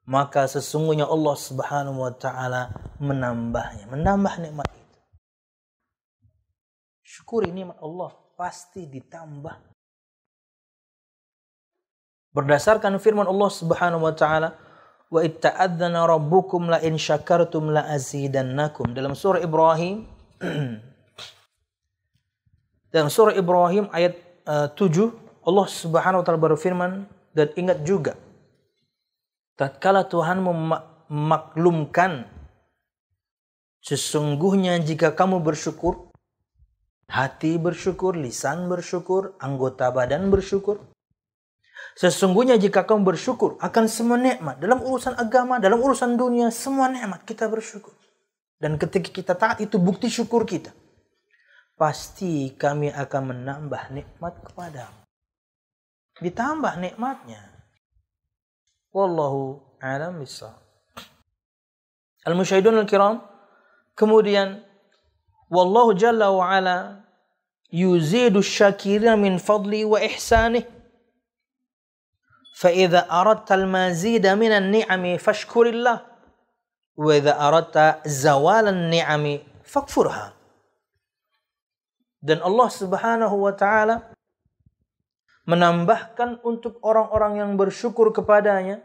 maka sesungguhnya Allah Subhanahu wa taala menambah nikmat itu. Syukuri nikmat Allah, pasti ditambah. Berdasarkan firman Allah Subhanahu wa taala, wa itta'adzana rabbukum la in syakartum la azidannakum, dalam surah Ibrahim ayat 7, Allah Subhanahu wa taala berfirman, dan ingat juga tatkala Tuhan memaklumkan, sesungguhnya jika kamu bersyukur, hati bersyukur, lisan bersyukur, anggota badan bersyukur. Sesungguhnya jika kamu bersyukur akan semua nikmat, dalam urusan agama, dalam urusan dunia, semua nikmat kita bersyukur. Dan ketika kita taat, itu bukti syukur kita. Pasti kami akan menambah nikmat kepadamu. Ditambah nikmatnya. Wallahu a'lam bishawab. Al-musyahidun al-kiram, kemudian wallahu jalla wa ala yuzidu syakirina min fadli wa ihsanih. فإذا أردت المزيد من النعم فاشكر الله وإذا أردت زوال النعم فاكفرها. Dan Allah Subhanahu wa taala menambahkan untuk orang-orang yang bersyukur kepadanya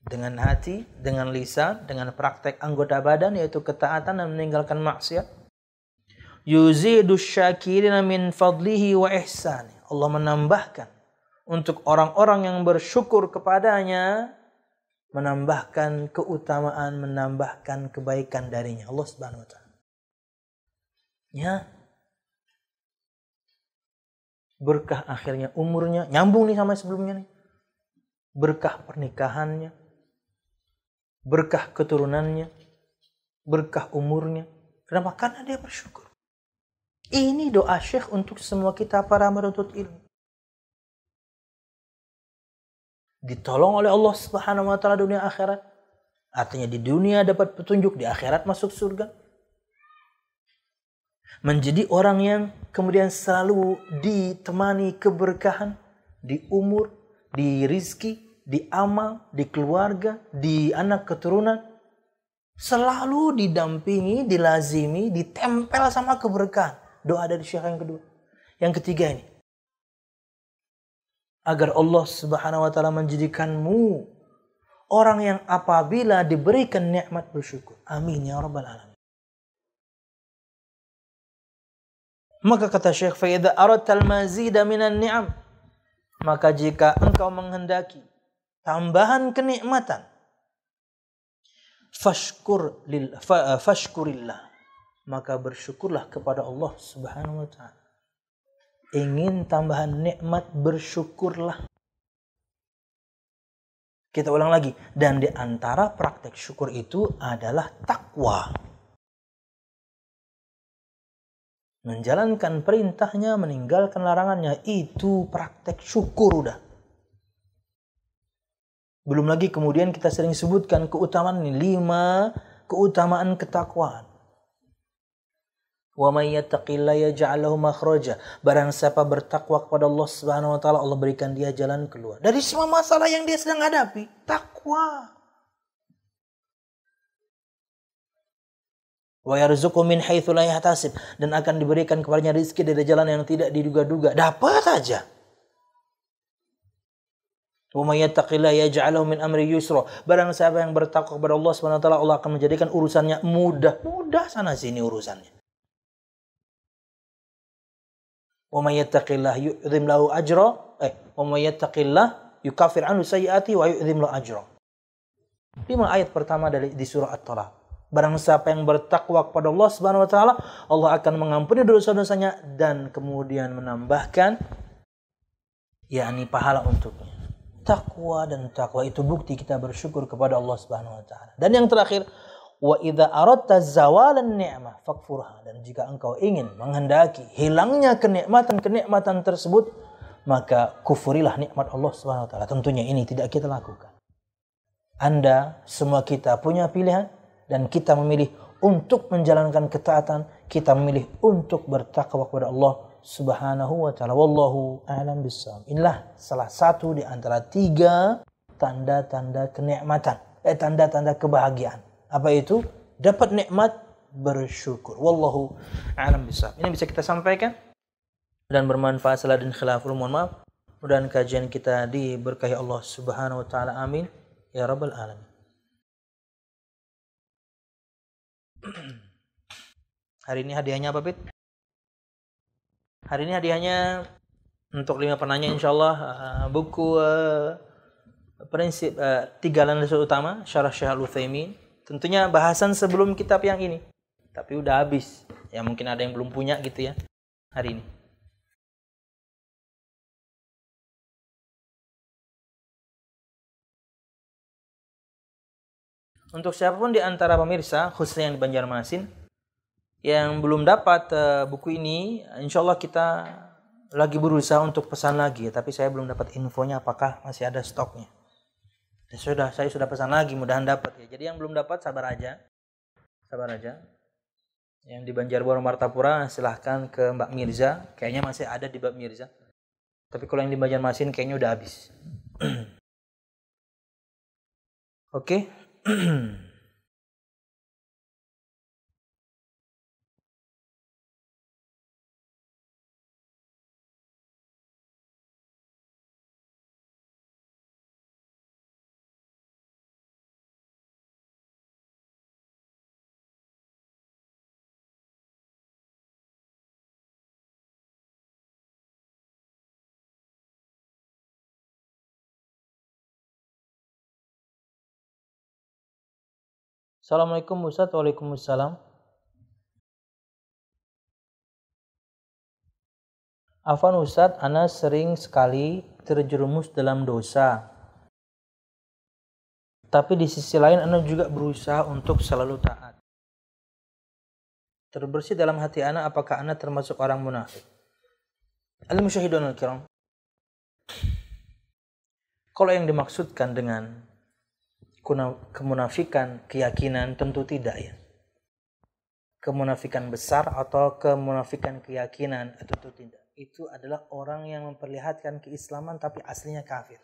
dengan hati, dengan lisan, dengan praktek anggota badan, yaitu ketaatan dan meninggalkan maksiat. Yuzidu syakirina min fadlihi wa ihsani. Allah menambahkan untuk orang-orang yang bersyukur kepadanya, menambahkan keutamaan, menambahkan kebaikan darinya. Allah Subhanahu wa taala. Ya. Berkah akhirnya umurnya, nyambung nih sama sebelumnya nih. Berkah pernikahannya, berkah keturunannya, berkah umurnya. Kenapa? Karena dia bersyukur. Ini doa Syekh untuk semua kita para penuntut ilmu. Ditolong oleh Allah Subhanahu wa taala dunia akhirat. Artinya di dunia dapat petunjuk, di akhirat masuk surga. Menjadi orang yang kemudian selalu ditemani keberkahan di umur, di rizki, di amal, di keluarga, di anak keturunan. Selalu didampingi, dilazimi, ditempel sama keberkahan. Doa dari Syekh yang kedua. Yang ketiga ini, agar Allah Subhanahu wa taala menjadikanmu orang yang apabila diberikan nikmat bersyukur. Amin ya rabbal alamin. Maka kata Syekh, fa idza aradta al-mazida minan ni'am, maka jika engkau menghendaki tambahan kenikmatan, fashkurillah, maka bersyukurlah kepada Allah Subhanahu wa taala. Ingin tambahan nikmat, bersyukurlah. Kita ulang lagi. Dan di antara praktek syukur itu adalah takwa. Menjalankan perintahnya, meninggalkan larangannya. Itu praktek syukur udah. Belum lagi kemudian kita sering sebutkan keutamaan ini. 5 keutamaan ketakwaan. Wa may yattaqillaha yaj'al lahu makhraja. Barang siapa bertakwa kepada Allah Subhanahu wa taala, Allah berikan dia jalan keluar dari semua masalah yang dia sedang hadapi. Takwa. Wa yarzuqhu min haitsu la yahtasib, dan akan diberikan kepadanya rezeki dari jalan yang tidak diduga-duga. Dapat saja. Wa may yattaqillaha yaj'al lahu min amri yusra. Barang siapa yang bertakwa kepada Allah Subhanahu wa taala, Allah akan menjadikan urusannya mudah. Mudah sana sini urusannya. Wa may yattaqillaha yu'dhim lahu ajra. Wa may yattaqillaha yukaffir anhu sayyi'ati wa yu'dhim lahu ajra. 5 ayat pertama di surah At-Talaq. Barang siapa yang bertakwa kepada Allah Subhanahu wa taala, Allah akan mengampuni dosa-dosanya dan kemudian menambahkan yakni pahala untuknya. Takwa, dan takwa itu bukti kita bersyukur kepada Allah Subhanahu wa taala. Dan yang terakhir, wa idza aradta zawalan ni'mah fakfurha, dan jika engkau ingin menghendaki hilangnya kenikmatan tersebut, maka kufurilah nikmat Allah Subhanahu wa taala. Tentunya ini tidak kita lakukan. Anda semua kita punya pilihan, dan kita memilih untuk menjalankan ketaatan, kita memilih untuk bertakwa kepada Allah Subhanahu wa taala. Wallahu a'lam bissawab. Inilah salah satu di antara 3 tanda-tanda kenikmatan, tanda-tanda kebahagiaan. Apa itu? Dapat nikmat, bersyukur. Wallahu a'lam bissawab. Ini bisa kita sampaikan dan bermanfaat. Salah dan khilaful, mohon maaf. Mudah-mudahan kajian kita diberkahi Allah Subhanahu wa taala. Amin ya rabbal alamin. Hari ini hadiahnya apa, Pit? Hari ini hadiahnya untuk 5 penanya insyaallah buku prinsip 3 landasan utama Syarah Syekh Al-Utsaimin. Tentunya bahasan sebelum kitab yang ini, tapi udah habis. Ya mungkin ada yang belum punya gitu ya hari ini. Untuk siapapun di antara pemirsa, khususnya yang di Banjarmasin, yang belum dapat buku ini, insyaallah kita lagi berusaha untuk pesan lagi. Tapi saya belum dapat infonya apakah masih ada stoknya. Saya sudah pesan lagi, mudahan dapat ya. Jadi yang belum dapat sabar aja. Yang di Banjarbaru Martapura silahkan ke Mbak Mirza, kayaknya masih ada di Mbak Mirza. Tapi kalau yang di Banjarmasin kayaknya udah habis. Oke. Assalamualaikum Ustaz. Waalaikumsalam. Afwan Ustaz, ana sering sekali terjerumus dalam dosa. Tapi di sisi lain ana juga berusaha untuk selalu taat. Terbersih dalam hati ana, apakah ana termasuk orang munafik? Al-musyahidun al-kiram. Kalau yang dimaksudkan dengan kemunafikan keyakinan, tentu tidak ya. Kemunafikan besar atau kemunafikan keyakinan, tentu tidak. Itu adalah orang yang memperlihatkan keislaman tapi aslinya kafir.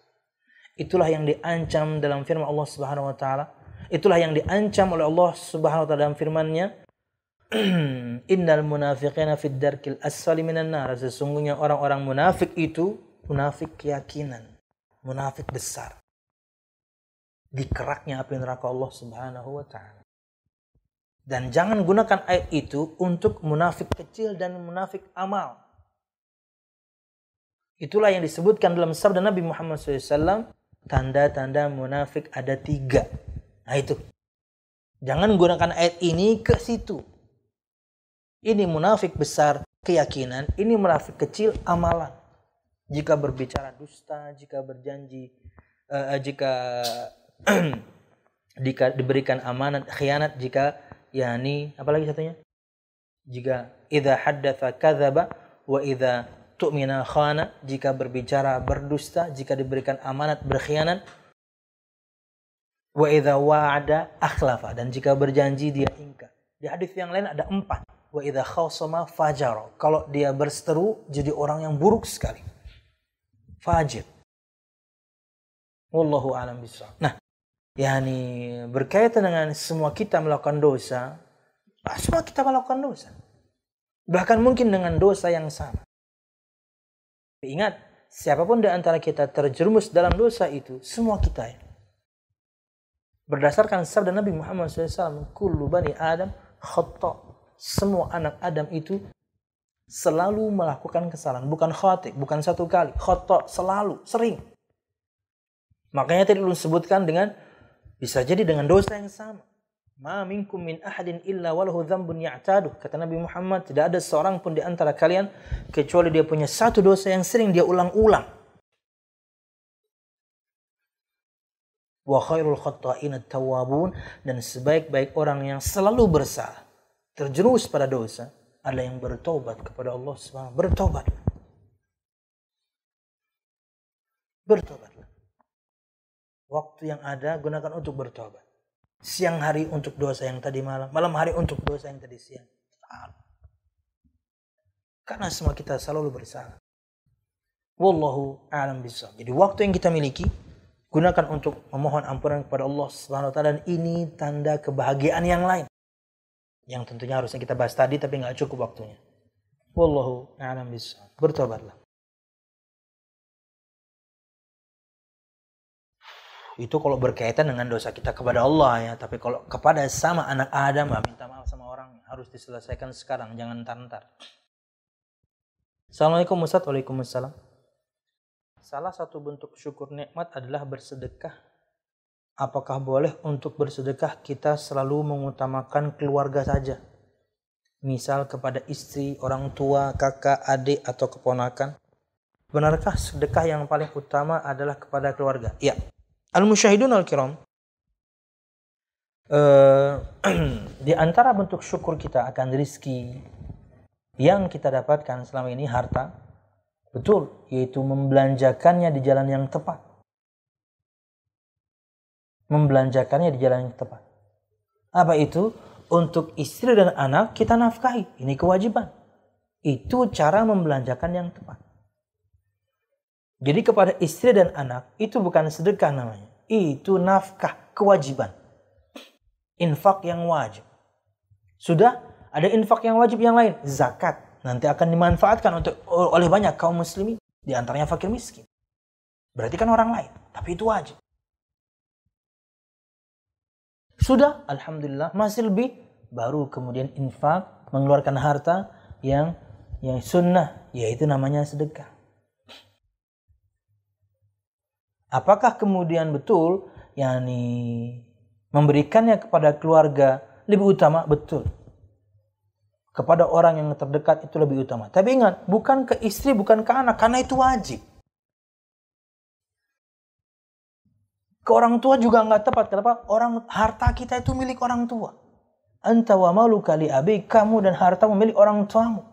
Itulah yang diancam dalam firman Allah Subhanahu wa taala. Itulah yang diancam oleh Allah Subhanahu wa taala dalam firman-Nya, innal munafiqina fid darkil asfali minan nar. Sesungguhnya orang-orang munafik itu munafik keyakinan, munafik besar, di keraknya api neraka Allah Subhanahu wa taala. Dan jangan gunakan ayat itu untuk munafik kecil dan munafik amal. Itulah yang disebutkan dalam sabda Nabi Muhammad SAW, tanda-tanda munafik ada 3. Nah itu. Jangan gunakan ayat ini ke situ. Ini munafik besar keyakinan, ini munafik kecil amalan. Jika berbicara dusta, jika berjanji, jika diberikan amanat khianat, jika yakni apalagi satunya, jika idza haddatsa kadzaba wa idza tu'mina khana, jika berbicara berdusta, jika diberikan amanat berkhianat, wa idza wa'ada akhlafa, dan jika berjanji dia ingkar. Di hadis yang lain ada 4. wa idza khasama fajara. Kalau dia berseteru jadi orang yang buruk sekali. Fajir. Wallahu a'lam bishawab. Nah, berkaitan dengan semua kita melakukan dosa, semua kita melakukan dosa. Bahkan mungkin dengan dosa yang sama. Ingat, siapapun di antara kita terjerumus dalam dosa itu, semua kita ya. Berdasarkan sabda Nabi Muhammad SAW, kullu bani Adam khata. Semua anak Adam itu selalu melakukan kesalahan. Bukan khati, bukan satu kali. Khata, selalu, sering. Makanya tadi lu sebutkan dengan, bisa jadi dengan dosa yang sama. Ma minkum min ahadin illa walahu dzambun ya'taduh. Kata Nabi Muhammad, tidak ada seorang pun di antara kalian kecuali dia punya satu dosa yang sering dia ulang-ulang. Wa khairul khatta'in at-tawwabun, dan sebaik-baik orang yang selalu bersalah, terjerumus pada dosa, adalah yang bertobat kepada Allah Subhanahu. Bertobatlah. Waktu yang ada gunakan untuk bertobat. Siang hari untuk dosa yang tadi malam, malam hari untuk dosa yang tadi siang. Karena semua kita selalu bersalah. Wallahu a'lam bishawab. Jadi waktu yang kita miliki gunakan untuk memohon ampunan kepada Allah Subhanahu wa taala, dan ini tanda kebahagiaan yang lain. Yang tentunya harusnya kita bahas tadi tapi enggak cukup waktunya. Wallahu a'lam bishawab. Bertobatlah. Itu kalau berkaitan dengan dosa kita kepada Allah ya. Tapi kalau kepada sama anak Adam, minta maaf sama orang, harus diselesaikan sekarang, jangan ntar-ntar. Assalamualaikum Ustaz. Waalaikumsalam. Salah satu bentuk syukur nikmat adalah bersedekah. Apakah boleh untuk bersedekah kita selalu mengutamakan keluarga saja? Misal kepada istri, orang tua, kakak, adik, atau keponakan. Benarkah sedekah yang paling utama adalah kepada keluarga? Ya. Al-musyahidun al-kiram, di antara bentuk syukur kita akan rizki yang kita dapatkan selama ini, harta, betul, yaitu membelanjakannya di jalan yang tepat. Membelanjakannya di jalan yang tepat. Apa itu? Untuk istri dan anak kita nafkahi, ini kewajiban. Itu cara membelanjakan yang tepat. Jadi kepada istri dan anak itu bukan sedekah namanya. Itu nafkah, kewajiban. Infak yang wajib. Sudah ada infak yang wajib yang lain, zakat. Nanti akan dimanfaatkan oleh banyak kaum muslimin, di antaranya fakir miskin. Berarti kan orang lain, tapi itu wajib. Sudah, alhamdulillah, masih lebih, baru kemudian infak, mengeluarkan harta yang sunnah, yaitu namanya sedekah. Apakah kemudian betul memberikannya kepada keluarga lebih utama? Betul. Kepada orang yang terdekat itu lebih utama. Tapi ingat, bukan ke istri, bukan ke anak, karena itu wajib. Ke orang tua juga enggak tepat. Kenapa? Harta kita itu milik orang tua. Anta wa maluka li abik, kamu dan harta milik orang tuamu.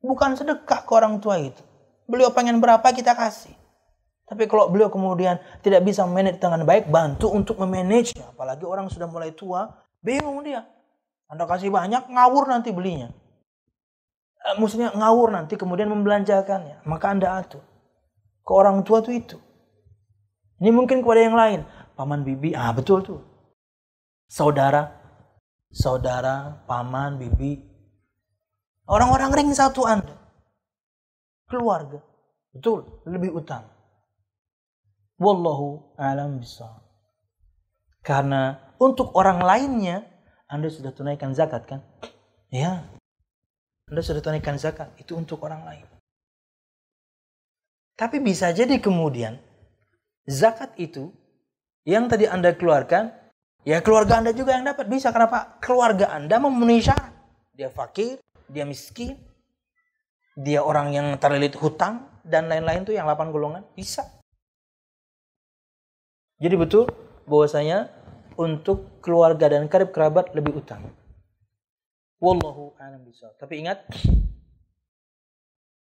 Bukan sedekah ke orang tua itu. Beliau pengen berapa kita kasih. Tapi kalau beliau kemudian tidak bisa memanage dengan baik, bantu untuk memanage. Apalagi orang sudah mulai tua, bingung dia. Anda kasih banyak, ngawur nanti belinya. Maksudnya ngawur nanti kemudian membelanjakannya. Maka Anda atur. Ke orang tua itu. Ini mungkin kepada yang lain. Paman, bibi, betul tuh. Saudara, paman, bibi. Orang-orang ring satu Anda. Keluarga. Betul, lebih utama. Wallahu a'lam bishawab. Karena untuk orang lainnya Anda sudah tunaikan zakat kan? Ya. Anda sudah tunaikan zakat, itu untuk orang lain. Tapi bisa jadi kemudian zakat itu yang tadi Anda keluarkan, ya keluarga Anda juga yang dapat. Bisa, kenapa? Keluarga Anda memenuhi syarat. Dia fakir, dia miskin, dia orang yang terlilit hutang dan lain-lain tuh yang 8 golongan, bisa. Jadi betul bahwasanya untuk keluarga dan karib kerabat lebih utama. Wallahu a'lam bishawab. Tapi ingat,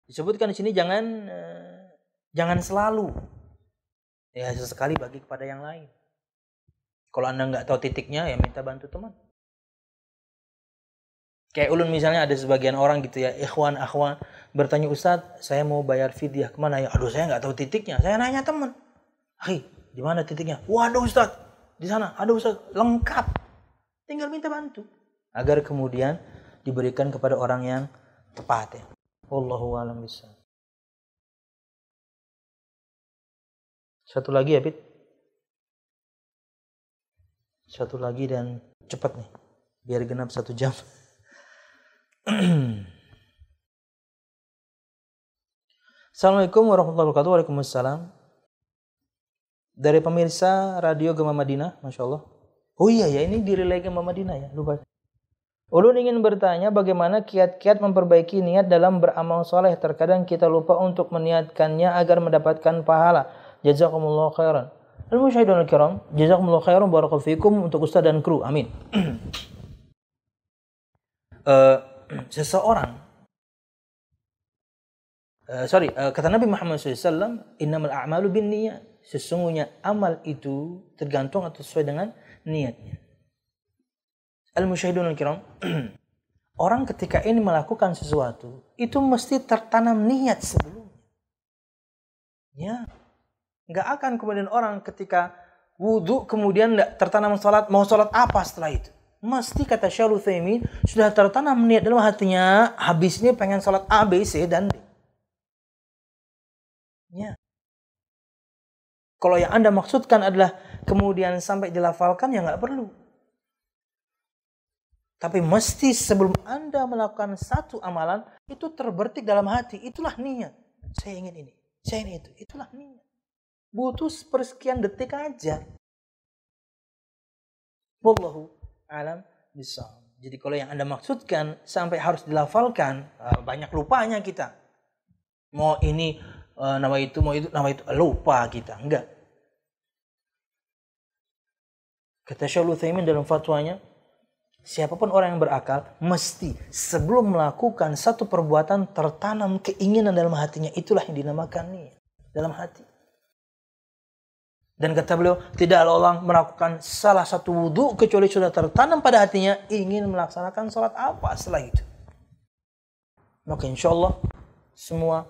disebutkan di sini jangan selalu. Ya sesekali bagi kepada yang lain. Kalau Anda nggak tahu titiknya, ya minta bantu teman. Kayak ulun misalnya ada sebagian orang gitu ya, ikhwan, akhwan, bertanya, Ustadz, saya mau bayar fidyah kemana ya? Aduh, saya nggak tahu titiknya. Saya nanya teman. Di mana titiknya? Waduh Ustadz, di sana. Aduh Ustadz, lengkap. Tinggal minta bantu. Agar kemudian diberikan kepada orang yang tepat ya. Wallahu a'lam bishawab. Satu lagi ya, Pit. Satu lagi dan cepat nih. Biar genap 1 jam. Assalamualaikum warahmatullahi wabarakatuh. Waalaikumsalam. Dari pemirsa Radio Gema Madinah, Masya Allah. Oh iya ya, ini direlay Gema Madinah ya, lupa. Ulun ingin bertanya bagaimana kiat-kiat memperbaiki niat dalam beramal soleh. Terkadang kita lupa untuk meniatkannya agar mendapatkan pahala. Jazakumullah khairan. Al-musyahidun al-kiram, jazakumullah khairan, barakallahu fikum untuk Ustaz dan kru. Amin. Kata Nabi Muhammad SAW, innamal a'malu bin niyat. Sesungguhnya amal itu tergantung atau sesuai dengan niatnya. Al-musyahidun al-kiram, orang ketika ini melakukan sesuatu, itu mesti tertanam niat sebelumnya. Ya. Nggak akan kemudian orang ketika wudu kemudian nggak tertanam salat, mau salat apa setelah itu? Mesti kata Syaikhul Utsaimin sudah tertanam niat dalam hatinya, habis ini pengen salat A, B, C dan D. Ya. Kalau yang Anda maksudkan adalah kemudian sampai dilafalkan, ya nggak perlu. Tapi mesti sebelum Anda melakukan satu amalan, itu terbertik dalam hati, itulah niat. Saya ingin ini, saya ingin itu, itulah niat. Butuh sepersekian detik aja. Wallahu a'lam bishawab. Jadi kalau yang Anda maksudkan sampai harus dilafalkan, banyak lupanya kita. Mau ini nama itu, mau itu nama itu, lupa kita. Enggak. Kata Syaikhul Utsaimin dalam fatwanya, siapapun orang yang berakal mesti sebelum melakukan satu perbuatan tertanam keinginan dalam hatinya, itulah yang dinamakan niat dalam hati. Dan kata beliau, tidaklah orang melakukan salah satu wudu kecuali sudah tertanam pada hatinya ingin melaksanakan sholat apa setelah itu. Maka insya Allah semua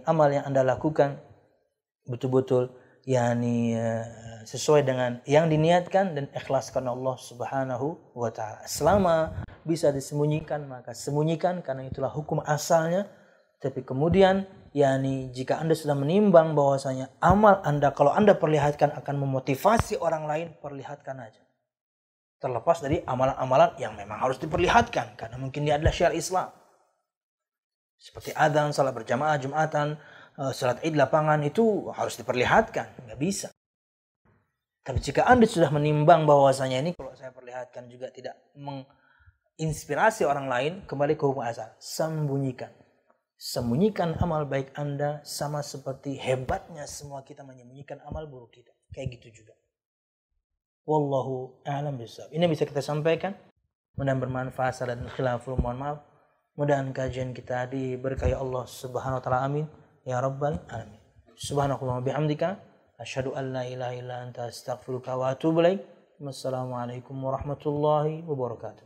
amal yang Anda lakukan betul-betul sesuai dengan yang diniatkan dan ikhlaskan Allah Subhanahu wa taala. Selama bisa disembunyikan maka sembunyikan, karena itulah hukum asalnya. Tapi kemudian jika Anda sudah menimbang bahwasanya amal Anda kalau Anda perlihatkan akan memotivasi orang lain, perlihatkan aja. Terlepas dari amalan-amalan yang memang harus diperlihatkan karena mungkin dia adalah syiar Islam. Seperti adzan, salat berjamaah Jumatan, salat Id lapangan, itu harus diperlihatkan, nggak bisa. Tapi jika Anda sudah menimbang bahwasanya ini kalau saya perlihatkan juga tidak menginspirasi orang lain, kembali ke hukum asal, sembunyikan. Sembunyikan amal baik Anda sama seperti hebatnya semua kita menyembunyikan amal buruk kita. Kayak gitu juga. Wallahu a'lam bishawab. Ini bisa kita sampaikan. Mudah-mudahan bermanfaat. Salah dan khilaful, mohon maaf. Mudah-mudahan kajian kita diberkahi Allah Subhanahu wa taala. Amin. Ya rabbal alamin. Subhanakallahumma bihamdika asyhadu an la ilaha illa anta astaghfiruka wa atubu ilaik. Wassalamualaikum warahmatullahi wabarakatuh.